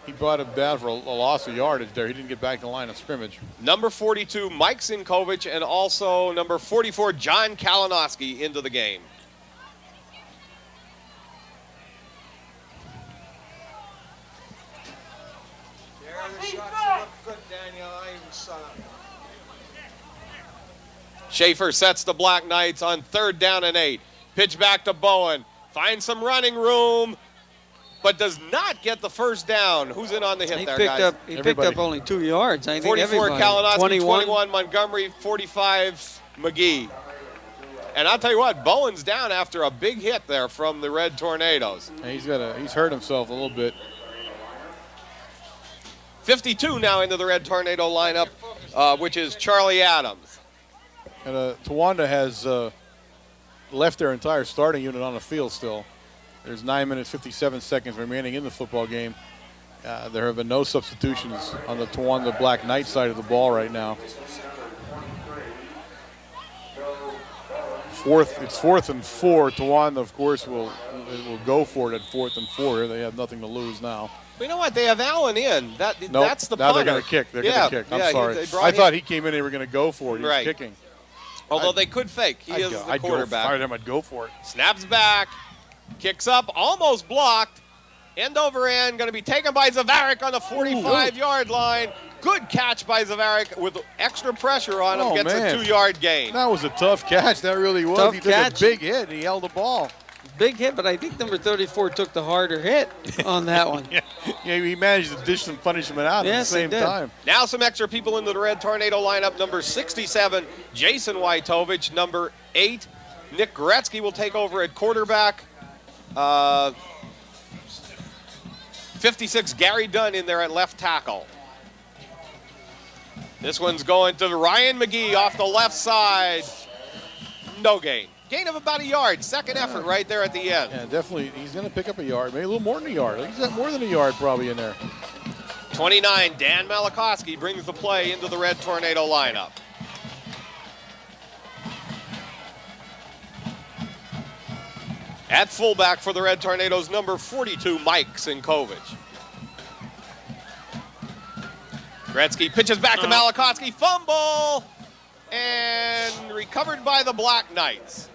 Speaker 2: he brought him down for a loss of yardage there. He didn't get back in the line of scrimmage.
Speaker 1: Number 42, Mike Sinkovich, and also number 44, John Kalinowski into the game. Schaefer sets the Black Knights on 3rd down and 8. Pitch back to Bowen. Finds some running room, but does not get the first down. Who's in on the hit there, guys?
Speaker 3: He picked up only 2 yards. I think
Speaker 1: 44,
Speaker 3: everybody.
Speaker 1: Kalinowski,
Speaker 3: 21.
Speaker 1: 21, Montgomery, 45, McGee. And I'll tell you what, Bowen's down after a big hit there from the Red Tornadoes.
Speaker 2: And he's hurt himself a little bit.
Speaker 1: 52 now into the Red Tornado lineup, which is Charlie Adams.
Speaker 2: And Towanda has left their entire starting unit on the field still. There's 9 minutes, 57 seconds remaining in the football game. There have been no substitutions on the Towanda Black Knight side of the ball right now. It's 4th and 4. Towanda, of course, will go for it at 4th and 4. They have nothing to lose now.
Speaker 1: But you know what? They have Allen in. That's the
Speaker 2: now
Speaker 1: punter.
Speaker 2: They're going to kick. They're going to kick. I'm sorry. I thought he came in. They were going to go for it. He was kicking.
Speaker 1: Although they could fake. He is the quarterback.
Speaker 2: I'd go for it.
Speaker 1: Snaps back. Kicks up. Almost blocked. End over end. Going to be taken by Zavarik on the 45-yard line. Good catch by Zavarik with extra pressure on him. Gets a 2-yard gain.
Speaker 2: That was a tough catch. That really was.
Speaker 3: Tough
Speaker 2: he took
Speaker 3: catch.
Speaker 2: a big hit and he held the ball.
Speaker 3: Big hit, but I think number 34 took the harder hit on that one.
Speaker 2: Yeah, he managed to dish some punishment out at the same time.
Speaker 1: Now some extra people into the Red Tornado lineup. Number 67, Jason Wojtowicz. Number 8, Nick Gretzky will take over at quarterback. 56, Gary Dunn in there at left tackle. This one's going to Ryan McGee off the left side. No gain. Gain of about a yard. Second effort right there at the end.
Speaker 2: Yeah, definitely. He's going to pick up a yard, maybe a little more than a yard. I think he's got more than a yard probably in there.
Speaker 1: 29, Dan Malakowski brings the play into the Red Tornado lineup. At fullback for the Red Tornadoes, number 42, Mike Sinkovich. Gretzky pitches back to Malakowski. Fumble! And recovered by the Black Knights.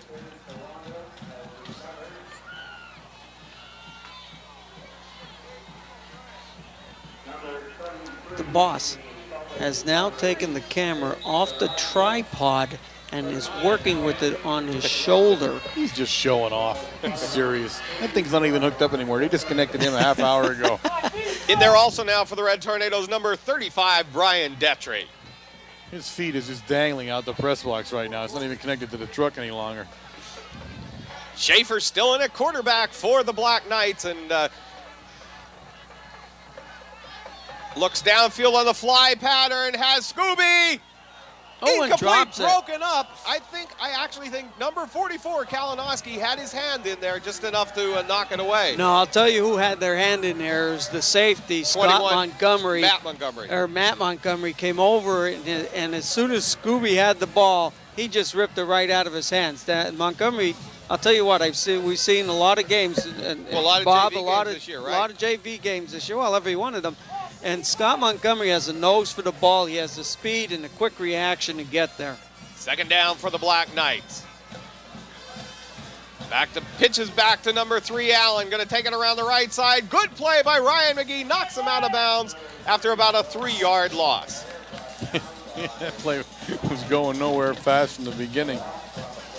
Speaker 3: The boss has now taken the camera off the tripod and is working with it on his shoulder.
Speaker 2: He's just showing off. He's serious. That thing's not even hooked up anymore. They disconnected him a half hour ago.
Speaker 1: In there also now for the Red Tornadoes, number 35, Brian Detry.
Speaker 2: His feet is just dangling out the press box right now. It's not even connected to the truck any longer.
Speaker 1: Schaefer still in at quarterback for the Black Knights and looks downfield on the fly pattern, has Scooby. Incomplete, broken up. I actually think number 44, Kalinowski, had his hand in there just enough to knock it away.
Speaker 3: No, I'll tell you who had their hand in there. It was the safety, Scott Montgomery. Matt Montgomery came over, and as soon as Scooby had the ball, he just ripped it right out of his hands. Montgomery, I'll tell you what, we've seen a lot of games.
Speaker 1: A lot of JV games this year, right?
Speaker 3: A lot of JV games this year. Well, every one of them. And Scott Montgomery has a nose for the ball. He has the speed and the quick reaction to get there.
Speaker 1: Second down for the Black Knights. Pitches back to number 3, Allen. Going to take it around the right side. Good play by Ryan McGee. Knocks him out of bounds after about a 3-yard loss.
Speaker 2: That play was going nowhere fast from the beginning.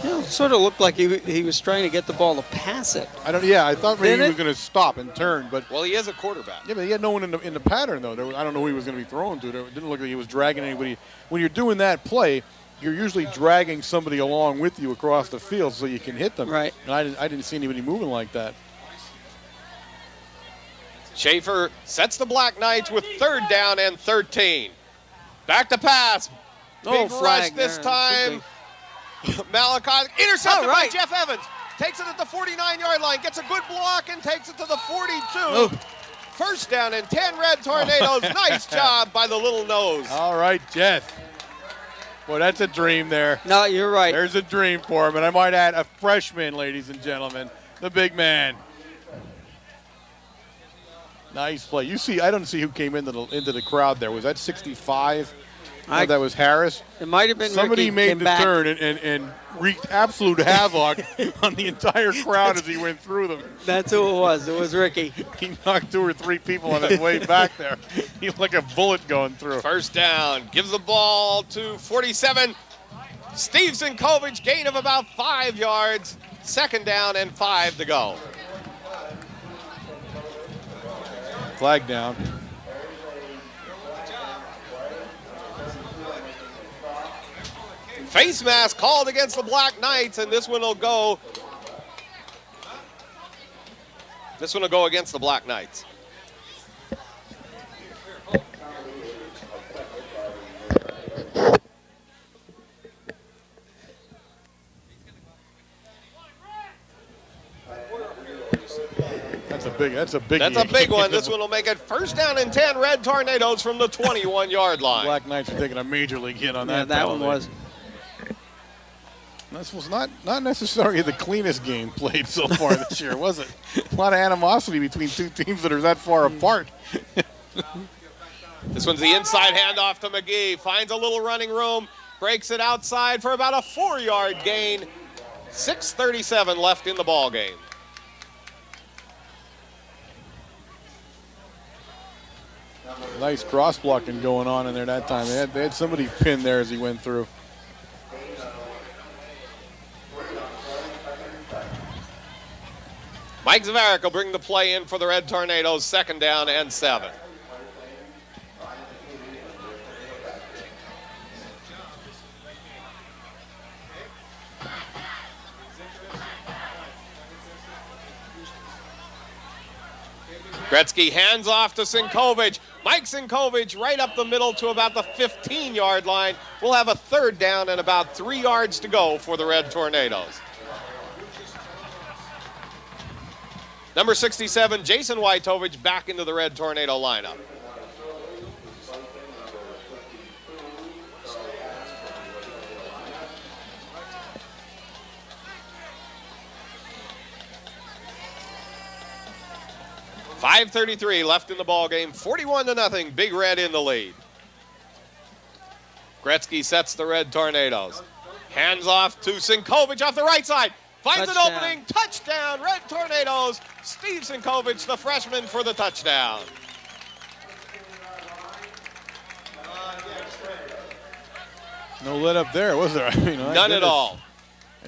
Speaker 3: Yeah, it sort of looked like he was trying to get the ball to pass it.
Speaker 2: I thought maybe he was going to stop and turn, but
Speaker 1: well, he is a quarterback.
Speaker 2: Yeah, but he had no one in the pattern though. I don't know who he was going to be throwing to. It didn't look like he was dragging anybody. When you're doing that play, you're usually dragging somebody along with you across the field so you can hit them.
Speaker 3: Right.
Speaker 2: And I didn't see anybody moving like that.
Speaker 1: Schaefer sets the Black Knights with 3rd down and 13. Back to pass. Big rush this time. Malachi intercepted by Jeff Evans. Takes it at the 49-yard line. Gets a good block and takes it to the 42. First down and 10 Red Tornadoes. Nice job by the little nose.
Speaker 2: All right, Jeff. Boy, that's a dream there.
Speaker 3: No, you're right.
Speaker 2: There's a dream for him. And I might add a freshman, ladies and gentlemen. The big man. Nice play. You see, I don't see who came into the crowd there. Was that 65? That was Harris.
Speaker 3: It might have been
Speaker 2: somebody
Speaker 3: Ricky
Speaker 2: made the turn and wreaked absolute havoc on the entire crowd as he went through them.
Speaker 3: That's who it was. It was Ricky.
Speaker 2: He knocked 2 or 3 people on his way back there. He looked like a bullet going through.
Speaker 1: First down. Gives the ball to 47. Steve Sinkovich, gain of about 5 yards. Second down and 5 to go.
Speaker 2: Flag down.
Speaker 1: Face mask called against the Black Knights, and this one will go against the Black Knights.
Speaker 2: That's a big
Speaker 1: one. This one will make it first down and 10. Red Tornadoes from the 21-yard line.
Speaker 2: Black Knights are taking a major league hit on that.
Speaker 3: Yeah, that one was.
Speaker 2: This was not necessarily the cleanest game played so far this year, was it? A lot of animosity between two teams that are that far apart.
Speaker 1: This one's the inside handoff to McGee. Finds a little running room. Breaks it outside for about a 4-yard gain. 6:37 left in the ball game.
Speaker 2: Nice cross blocking going on in there that time. They had somebody pinned there as he went through.
Speaker 1: Mike Zavaric will bring the play in for the Red Tornadoes, 2nd down and 7. Gretzky hands off to Sinkovic. Mike Sinkovic right up the middle to about the 15-yard line. We'll have a 3rd down and about 3 yards to go for the Red Tornadoes. Number 67, Jason Wojtowicz, back into the Red Tornado lineup. .5:33 left in the ball game. 41-0. Big Red in the lead. Gretzky sets the Red Tornadoes. Hands off to Sinkovic off the right side. Finds an opening. Touchdown, Red Tornadoes. Steve Sinkovic, the freshman, for the touchdown.
Speaker 2: No let up there, was there? I mean,
Speaker 1: none at all.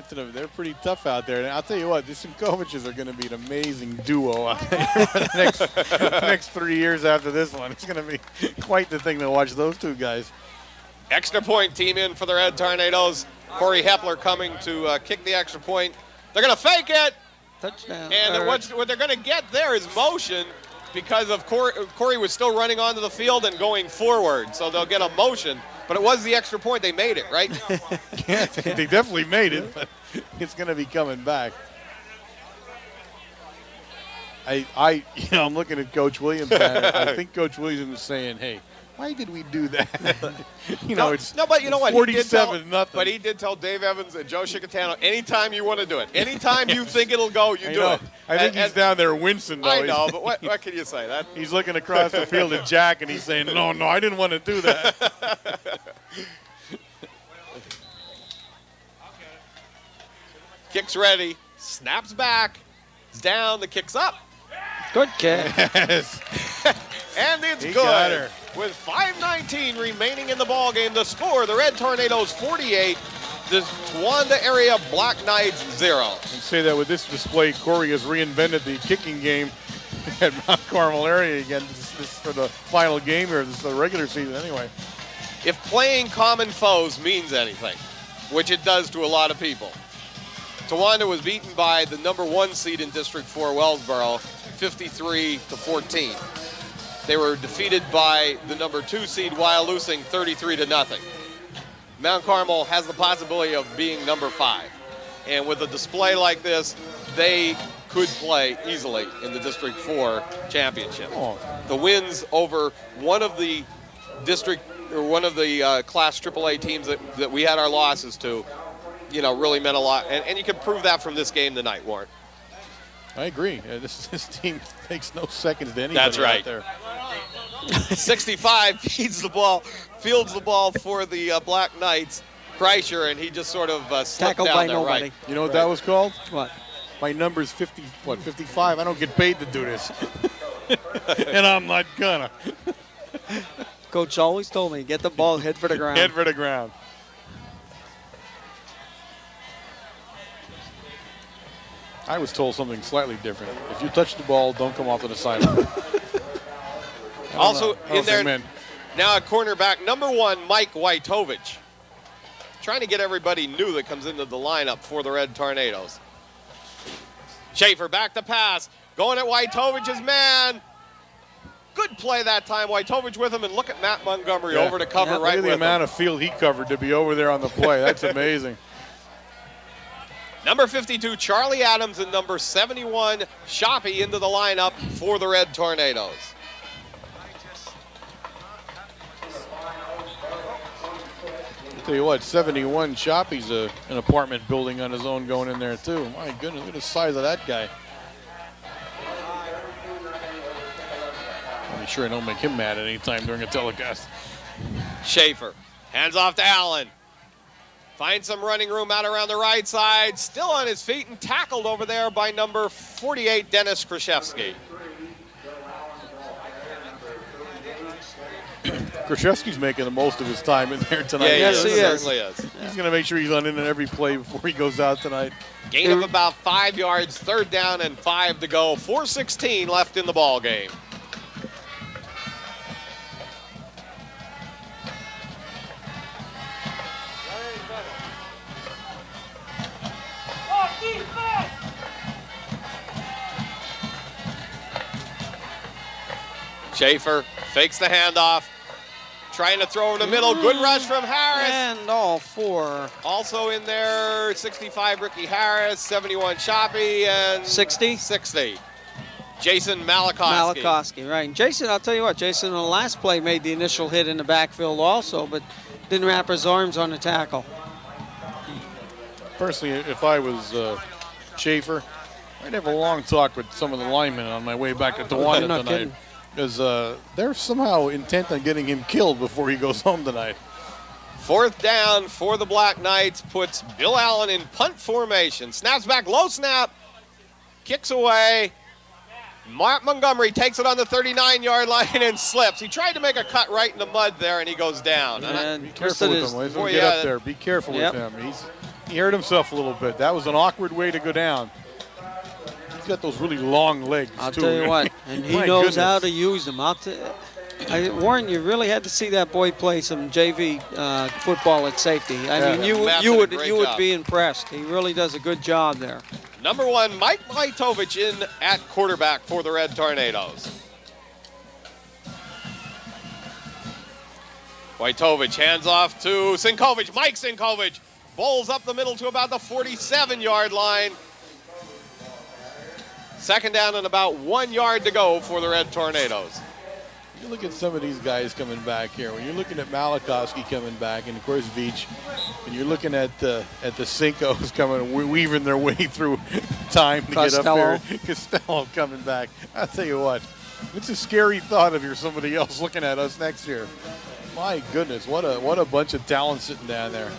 Speaker 2: They're pretty tough out there. And I'll tell you what, the Sinkovic's are going to be an amazing duo out there for the next 3 years after this one. It's going to be quite the thing to watch those two guys.
Speaker 1: Extra point team in for the Red Tornadoes. Corey Hepler coming to kick the extra point. They're going to fake it.
Speaker 3: Touchdown.
Speaker 1: And what they're going to get there is motion because of Corey was still running onto the field and going forward. So they'll get a motion. But it was the extra point. They made it, right?
Speaker 2: Yeah, they definitely made it, but it's going to be coming back. I'm looking at Coach Williams. I think Coach Williams was saying, "Hey, why did we do that?"
Speaker 1: But you know what?
Speaker 2: 47-0.
Speaker 1: But he did tell Dave Evans and Joe Chicatano, anytime you want to do it, anytime you think it'll go, you do it.
Speaker 2: I think he's down there wincing, though.
Speaker 1: I know, but what can you say?
Speaker 2: He's looking across the field at Jack, and he's saying, no, I didn't want to do that.
Speaker 1: Kicks ready, snaps back, it's down, the kick's up.
Speaker 3: Good kick.
Speaker 2: Yes.
Speaker 1: And it's
Speaker 2: He
Speaker 1: good.
Speaker 2: got her.
Speaker 1: With 5:19 remaining in the ball game, the score, the Red Tornadoes 48, the Towanda area Black Knights 0.
Speaker 2: And say that with this display, Corey has reinvented the kicking game at Mount Carmel area again. This for the final game, or this is the regular season anyway.
Speaker 1: If playing common foes means anything, which it does to a lot of people, Towanda was beaten by the number 1 seed in District 4, Wellsboro, 53-14. They were defeated by the number 2 seed, Wyalusing, 33-0. Mount Carmel has the possibility of being number 5. And with a display like this, they could play easily in the District 4 championship.
Speaker 2: Oh.
Speaker 1: The wins over one of the district or one of the Class AAA teams that we had our losses to, really meant a lot. And you can prove that from this game tonight, Warren.
Speaker 2: I agree. This team takes no seconds to anybody
Speaker 1: That's right.
Speaker 2: out there.
Speaker 1: 65 fields the ball for the Black Knights. Kreischer, and he just sort of slipped
Speaker 3: Tackled
Speaker 1: down
Speaker 3: by
Speaker 1: there,
Speaker 3: nobody.
Speaker 1: right?
Speaker 2: You know what that was called?
Speaker 3: What?
Speaker 2: My number's 55? I don't get paid to do this. And I'm not gonna.
Speaker 3: Coach always told me, get the ball, head for the ground.
Speaker 2: Head for the ground. I was told something slightly different. If you touch the ball, don't come off to the sideline.
Speaker 1: Also in there
Speaker 2: man.
Speaker 1: now at cornerback, number 1, Mike Wojtowicz. Trying to get everybody new that comes into the lineup for the Red Tornadoes. Schaefer back to pass. Going at Wojtowicz's man. Good play that time. Wojtowicz with him, and look at Matt Montgomery over to cover right
Speaker 2: look at
Speaker 1: with
Speaker 2: the
Speaker 1: him.
Speaker 2: amount of field he covered to be over there on the play. That's amazing.
Speaker 1: Number 52, Charlie Adams, and number 71, Shoppy into the lineup for the Red Tornadoes.
Speaker 2: I'll tell you what, 71, Shoppy's an apartment building on his own going in there too. My goodness, look at the size of that guy. I'll be sure I don't make him mad at any time during a telecast.
Speaker 1: Schaefer hands off to Allen. Finds some running room out around the right side. Still on his feet and tackled over there by number 48, Dennis Kraszewski.
Speaker 2: Kraszewski's making the most of his time in there tonight.
Speaker 1: Yeah,
Speaker 3: Yes, he is.
Speaker 1: certainly is.
Speaker 2: He's going to make sure he's on in every play before he goes out tonight.
Speaker 1: Gain of about 5 yards, 3rd down and 5 to go. 4:16 left in the ball game. Schaefer fakes the handoff, trying to throw in the middle. Good rush from Harris.
Speaker 3: And all 4.
Speaker 1: Also in there, 65 Ricky Harris, 71 Shoppy, and
Speaker 3: 60?
Speaker 1: 60. Jason Malikoski.
Speaker 3: Malikoski, right. And Jason, I'll tell you what, Jason on the last play made the initial hit in the backfield also, but didn't wrap his arms on the tackle.
Speaker 2: Personally, if I was Schaefer, I'd have a long talk with some of the linemen on my way back to Towanda
Speaker 3: Not
Speaker 2: tonight.
Speaker 3: kidding.
Speaker 2: Because they're somehow intent on getting him killed before he goes home tonight.
Speaker 1: 4th down for the Black Knights, puts Bill Allen in punt formation. Snaps back, low snap, kicks away. Mark Montgomery takes it on the 39-yard line and slips. He tried to make a cut right in the mud there, and he goes down.
Speaker 3: And
Speaker 2: Be careful with him. Let him get up there. Be careful with him. He hurt himself a little bit. That was an awkward way to go down. He's got those really long legs,
Speaker 3: I'll
Speaker 2: too.
Speaker 3: tell you what, and he
Speaker 2: My
Speaker 3: knows
Speaker 2: goodness.
Speaker 3: how to use them. Warren, you really had to see that boy play some JV football at safety. I mean,
Speaker 1: Matt
Speaker 3: you
Speaker 1: did a
Speaker 3: would
Speaker 1: great
Speaker 3: you would
Speaker 1: job.
Speaker 3: be impressed. He really does a good job there.
Speaker 1: Number 1, Mike Wojtovich in at quarterback for the Red Tornadoes. Wojtovich hands off to Sinkovich. Mike Sinkovich bowls up the middle to about the 47-yard line. 2nd down and about 1 yard to go for the Red Tornadoes.
Speaker 2: You look at some of these guys coming back here. When you're looking at Malikoski coming back, and of course Veach, and you're looking at the Cincos coming, weaving their way through time to get up there. Costello coming back. I'll tell you what, it's a scary thought if you're somebody else looking at us next year. My goodness, what a bunch of talent sitting down there.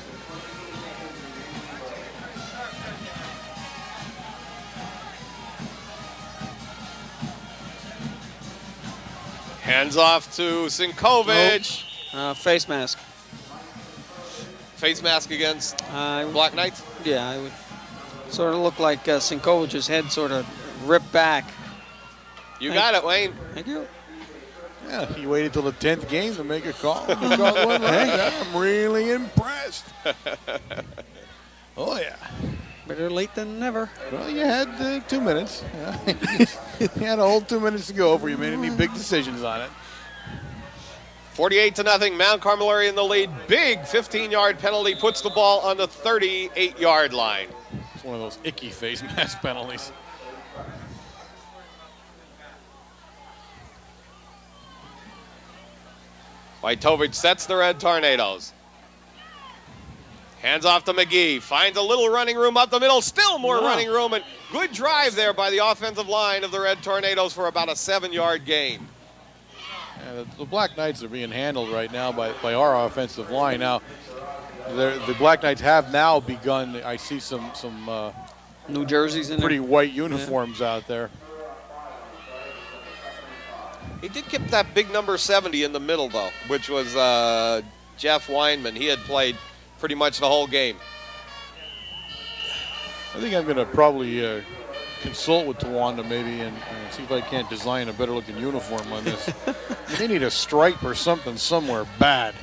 Speaker 1: Hands off to Sinkovich.
Speaker 3: Face mask.
Speaker 1: Face mask against Black Knights.
Speaker 3: Yeah, I would sort of look like Sinkovich's head sort of ripped back.
Speaker 1: You got it, Wayne.
Speaker 3: Thank you.
Speaker 2: Yeah, he waited till the 10th game to make a call. He called one like that. I'm really impressed. Oh, yeah.
Speaker 3: Better late than never.
Speaker 2: Well, you had 2 minutes. Yeah. You had a whole 2 minutes to go before you made any big decisions on it.
Speaker 1: 48-0, Mount Carmel in the lead. Big 15-yard penalty puts the ball on the 38-yard line.
Speaker 2: It's one of those icky face mask penalties.
Speaker 1: Wojtovich sets the Red Tornadoes. Hands off to McGee. Finds a little running room up the middle. Still more running room. And good drive there by the offensive line of the Red Tornadoes for about a 7-yard gain.
Speaker 2: Yeah, the Black Knights are being handled right now by our offensive line. Now, the Black Knights have now begun. I see some
Speaker 3: New jerseys in
Speaker 2: pretty
Speaker 3: there.
Speaker 2: white uniforms out there.
Speaker 1: He did keep that big number 70 in the middle, though, which was Jeff Weinman. He had played pretty much the whole game.
Speaker 2: I think I'm going to probably consult with Towanda maybe and see if I can't design a better looking uniform on this. They need a stripe or something somewhere bad.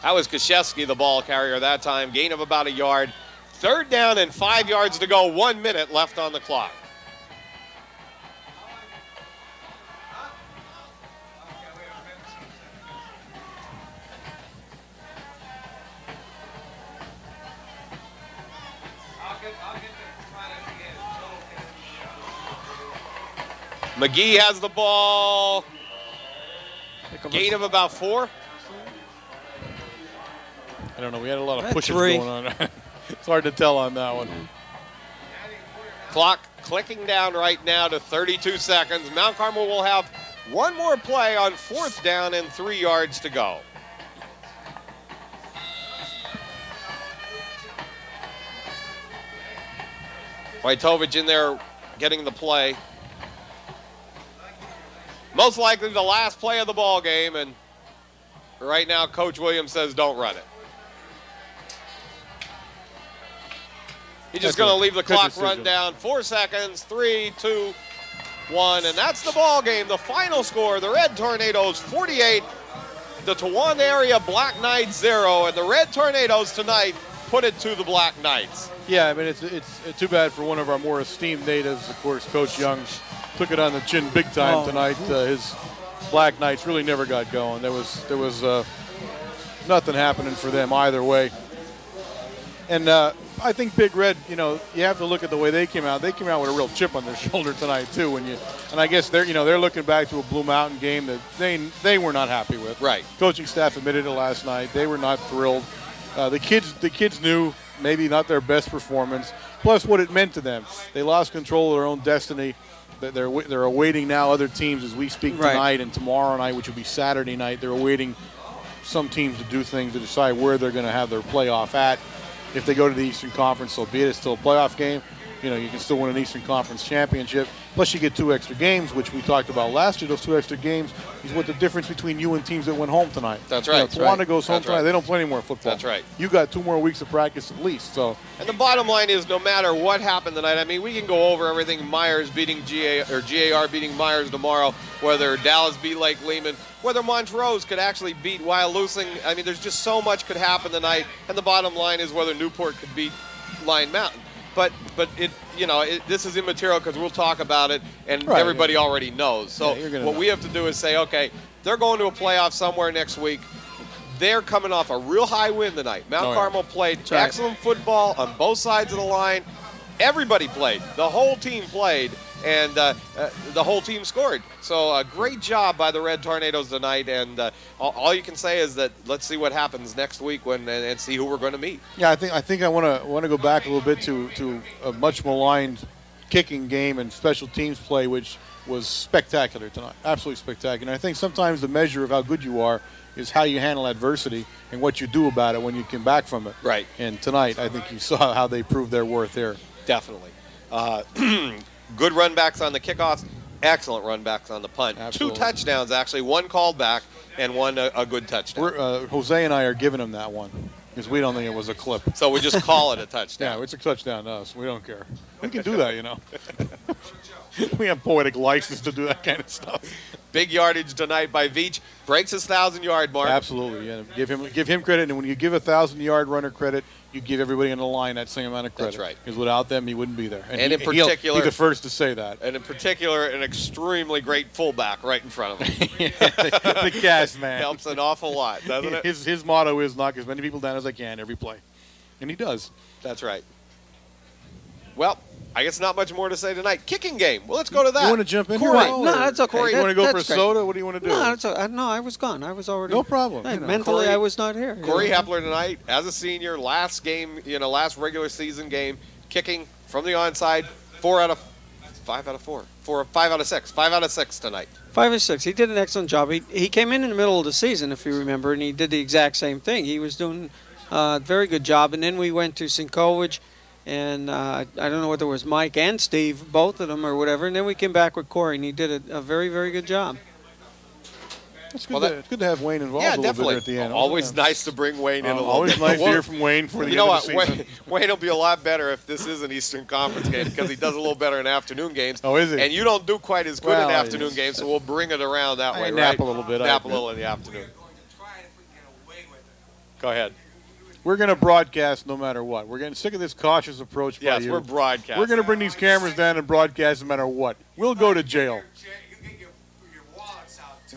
Speaker 1: That was Kraszewski, the ball carrier that time. Gain of about a yard. 3rd down and 5 yards to go. 1 minute left on the clock. McGee has the ball. Gain of about 4.
Speaker 2: I don't know. We had a lot of pushes
Speaker 3: 3.
Speaker 2: going on. It's hard to tell on that one.
Speaker 1: Clock clicking down right now to 32 seconds. Mount Carmel will have one more play on 4th down and 3 yards to go. Wojtovich in there getting the play. Most likely the last play of the ball game, and right now Coach Williams says don't run it. He's just going to leave the clock run down. 4 seconds, 3, 2, 1, and that's the ball game. The final score, the Red Tornadoes 48, the Towanda area Black Knights 0, and the Red Tornadoes tonight put it to the Black Knights.
Speaker 2: Yeah, I mean, it's too bad for one of our more esteemed natives. Of course, Coach Young took it on the chin big time tonight. His Black Knights really never got going. There was nothing happening for them either way. And I think Big Red, you have to look at the way they came out. They came out with a real chip on their shoulder tonight too. And I guess they're looking back to a Blue Mountain game that they were not happy with.
Speaker 1: Right.
Speaker 2: Coaching staff admitted it last night. They were not thrilled. The kids knew maybe not their best performance. Plus, what it meant to them. They lost control of their own destiny. They're awaiting now other teams as we speak tonight and tomorrow night, which will be Saturday night. They're awaiting some teams to do things to decide where they're going to have their playoff at. If they go to the Eastern Conference, so be it. It's still a playoff game. You can still win an Eastern Conference championship. Plus, you get 2 extra games, which we talked about last year. Those 2 extra games is what the difference between you and teams that went home tonight.
Speaker 1: That's right.
Speaker 2: Towanda goes home tonight. They don't play any more football.
Speaker 1: That's right.
Speaker 2: You got 2 more weeks of practice at least. So.
Speaker 1: And the bottom line is, no matter what happened tonight, I mean, we can go over everything. Myers beating GAR beating Myers tomorrow. Whether Dallas beat Lake Lehman. Whether Montrose could actually beat Wyalusing. I mean, there's just so much could happen tonight. And the bottom line is whether Newport could beat Line Mountain. But this is immaterial because we'll talk about it, and everybody already knows. So what we have to do is say, okay, they're going to a playoff somewhere next week. They're coming off a real high win tonight. Mount Carmel played excellent football on both sides of the line. Everybody played. The whole team played, and the whole team scored. So a great job by the Red Tornadoes tonight, and all you can say is that let's see what happens next week and see who we're going to meet.
Speaker 2: Yeah, I think I want to go back a little bit to a much maligned kicking game and special teams play, which was spectacular tonight, absolutely spectacular. And I think sometimes the measure of how good you are is how you handle adversity and what you do about it when you come back from it.
Speaker 1: Right.
Speaker 2: And tonight, I think you saw how they proved their worth there.
Speaker 1: Definitely. Good run backs on the kickoffs, excellent run backs on the punt.
Speaker 2: Absolutely.
Speaker 1: 2 touchdowns, actually. 1 called back and 1 a good touchdown.
Speaker 2: Jose and I are giving him that one because we don't think it was a clip.
Speaker 1: So we just call it a touchdown.
Speaker 2: Yeah, it's a touchdown to us. We don't care. We can do that, We have poetic license to do that kind of stuff.
Speaker 1: Big yardage tonight by Veach. Breaks his 1,000-yard mark.
Speaker 2: Absolutely, yeah. Give him credit, and when you give a 1,000-yard runner credit, you give everybody on the line that same amount of credit.
Speaker 1: That's right.
Speaker 2: Because without them, he wouldn't be there.
Speaker 1: And in particular,
Speaker 2: he'll be the first to say that.
Speaker 1: And in particular, an extremely great fullback right in front of him.
Speaker 2: The cast man
Speaker 1: helps an awful lot, doesn't it?
Speaker 2: His motto is knock as many people down as I can every play, and he does.
Speaker 1: That's right. Well, I guess not much more to say tonight. Kicking game. Well, let's go to that.
Speaker 2: You want to jump in?
Speaker 3: Corey,
Speaker 2: here?
Speaker 3: no, that's okay.
Speaker 2: Corey, you want to go for a
Speaker 3: great.
Speaker 2: soda? What do you want to do?
Speaker 3: No, that's okay. No, I was gone. I was already.
Speaker 2: No problem.
Speaker 3: Mentally, I was not here.
Speaker 1: Corey Hepler tonight, as a senior, last game, last regular season game, kicking from the onside, 5 out of 6. 5 out of 6 tonight.
Speaker 3: 5 or 6. He did an excellent job. He came in the middle of the season, if you remember, and he did the exact same thing. He was doing a very good job. And then we went to Sinkovich, and I don't know whether it was Mike and Steve, both of them or whatever. And then we came back with Corey, and he did a very, very good job.
Speaker 2: It's good, it's good to have Wayne involved a little
Speaker 1: definitely.
Speaker 2: bit at the end.
Speaker 1: Always nice to bring Wayne in a little
Speaker 2: always
Speaker 1: bit.
Speaker 2: Always nice to hear from Wayne for the end of the season.
Speaker 1: Wayne will be a lot better if this is an Eastern Conference game because he does a little better in afternoon games.
Speaker 2: Oh, is he?
Speaker 1: And you don't do quite as good in afternoon games, so we'll bring it around that way, right?
Speaker 2: Nap a little bit.
Speaker 1: Nap a little in the afternoon. Go ahead.
Speaker 2: We're going to broadcast no matter what. We're getting sick of this cautious approach by you.
Speaker 1: Yes, we're broadcasting.
Speaker 2: We're going to bring these cameras down and broadcast no matter what. We'll go to jail.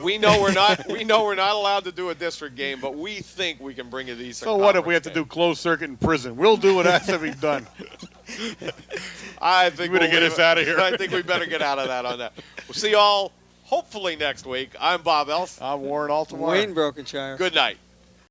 Speaker 1: We know we're not allowed to do a district game, but we think we can bring it to Eastern
Speaker 2: So what if we have to do closed circuit in prison? We'll do what has to be done.
Speaker 1: I think
Speaker 5: You better get us out of here.
Speaker 1: I think we better get out of that on that. We'll see you all hopefully next week. I'm Bob Ellis.
Speaker 2: I'm Warren Altamar.
Speaker 3: Wayne Brokenshire.
Speaker 1: Good night.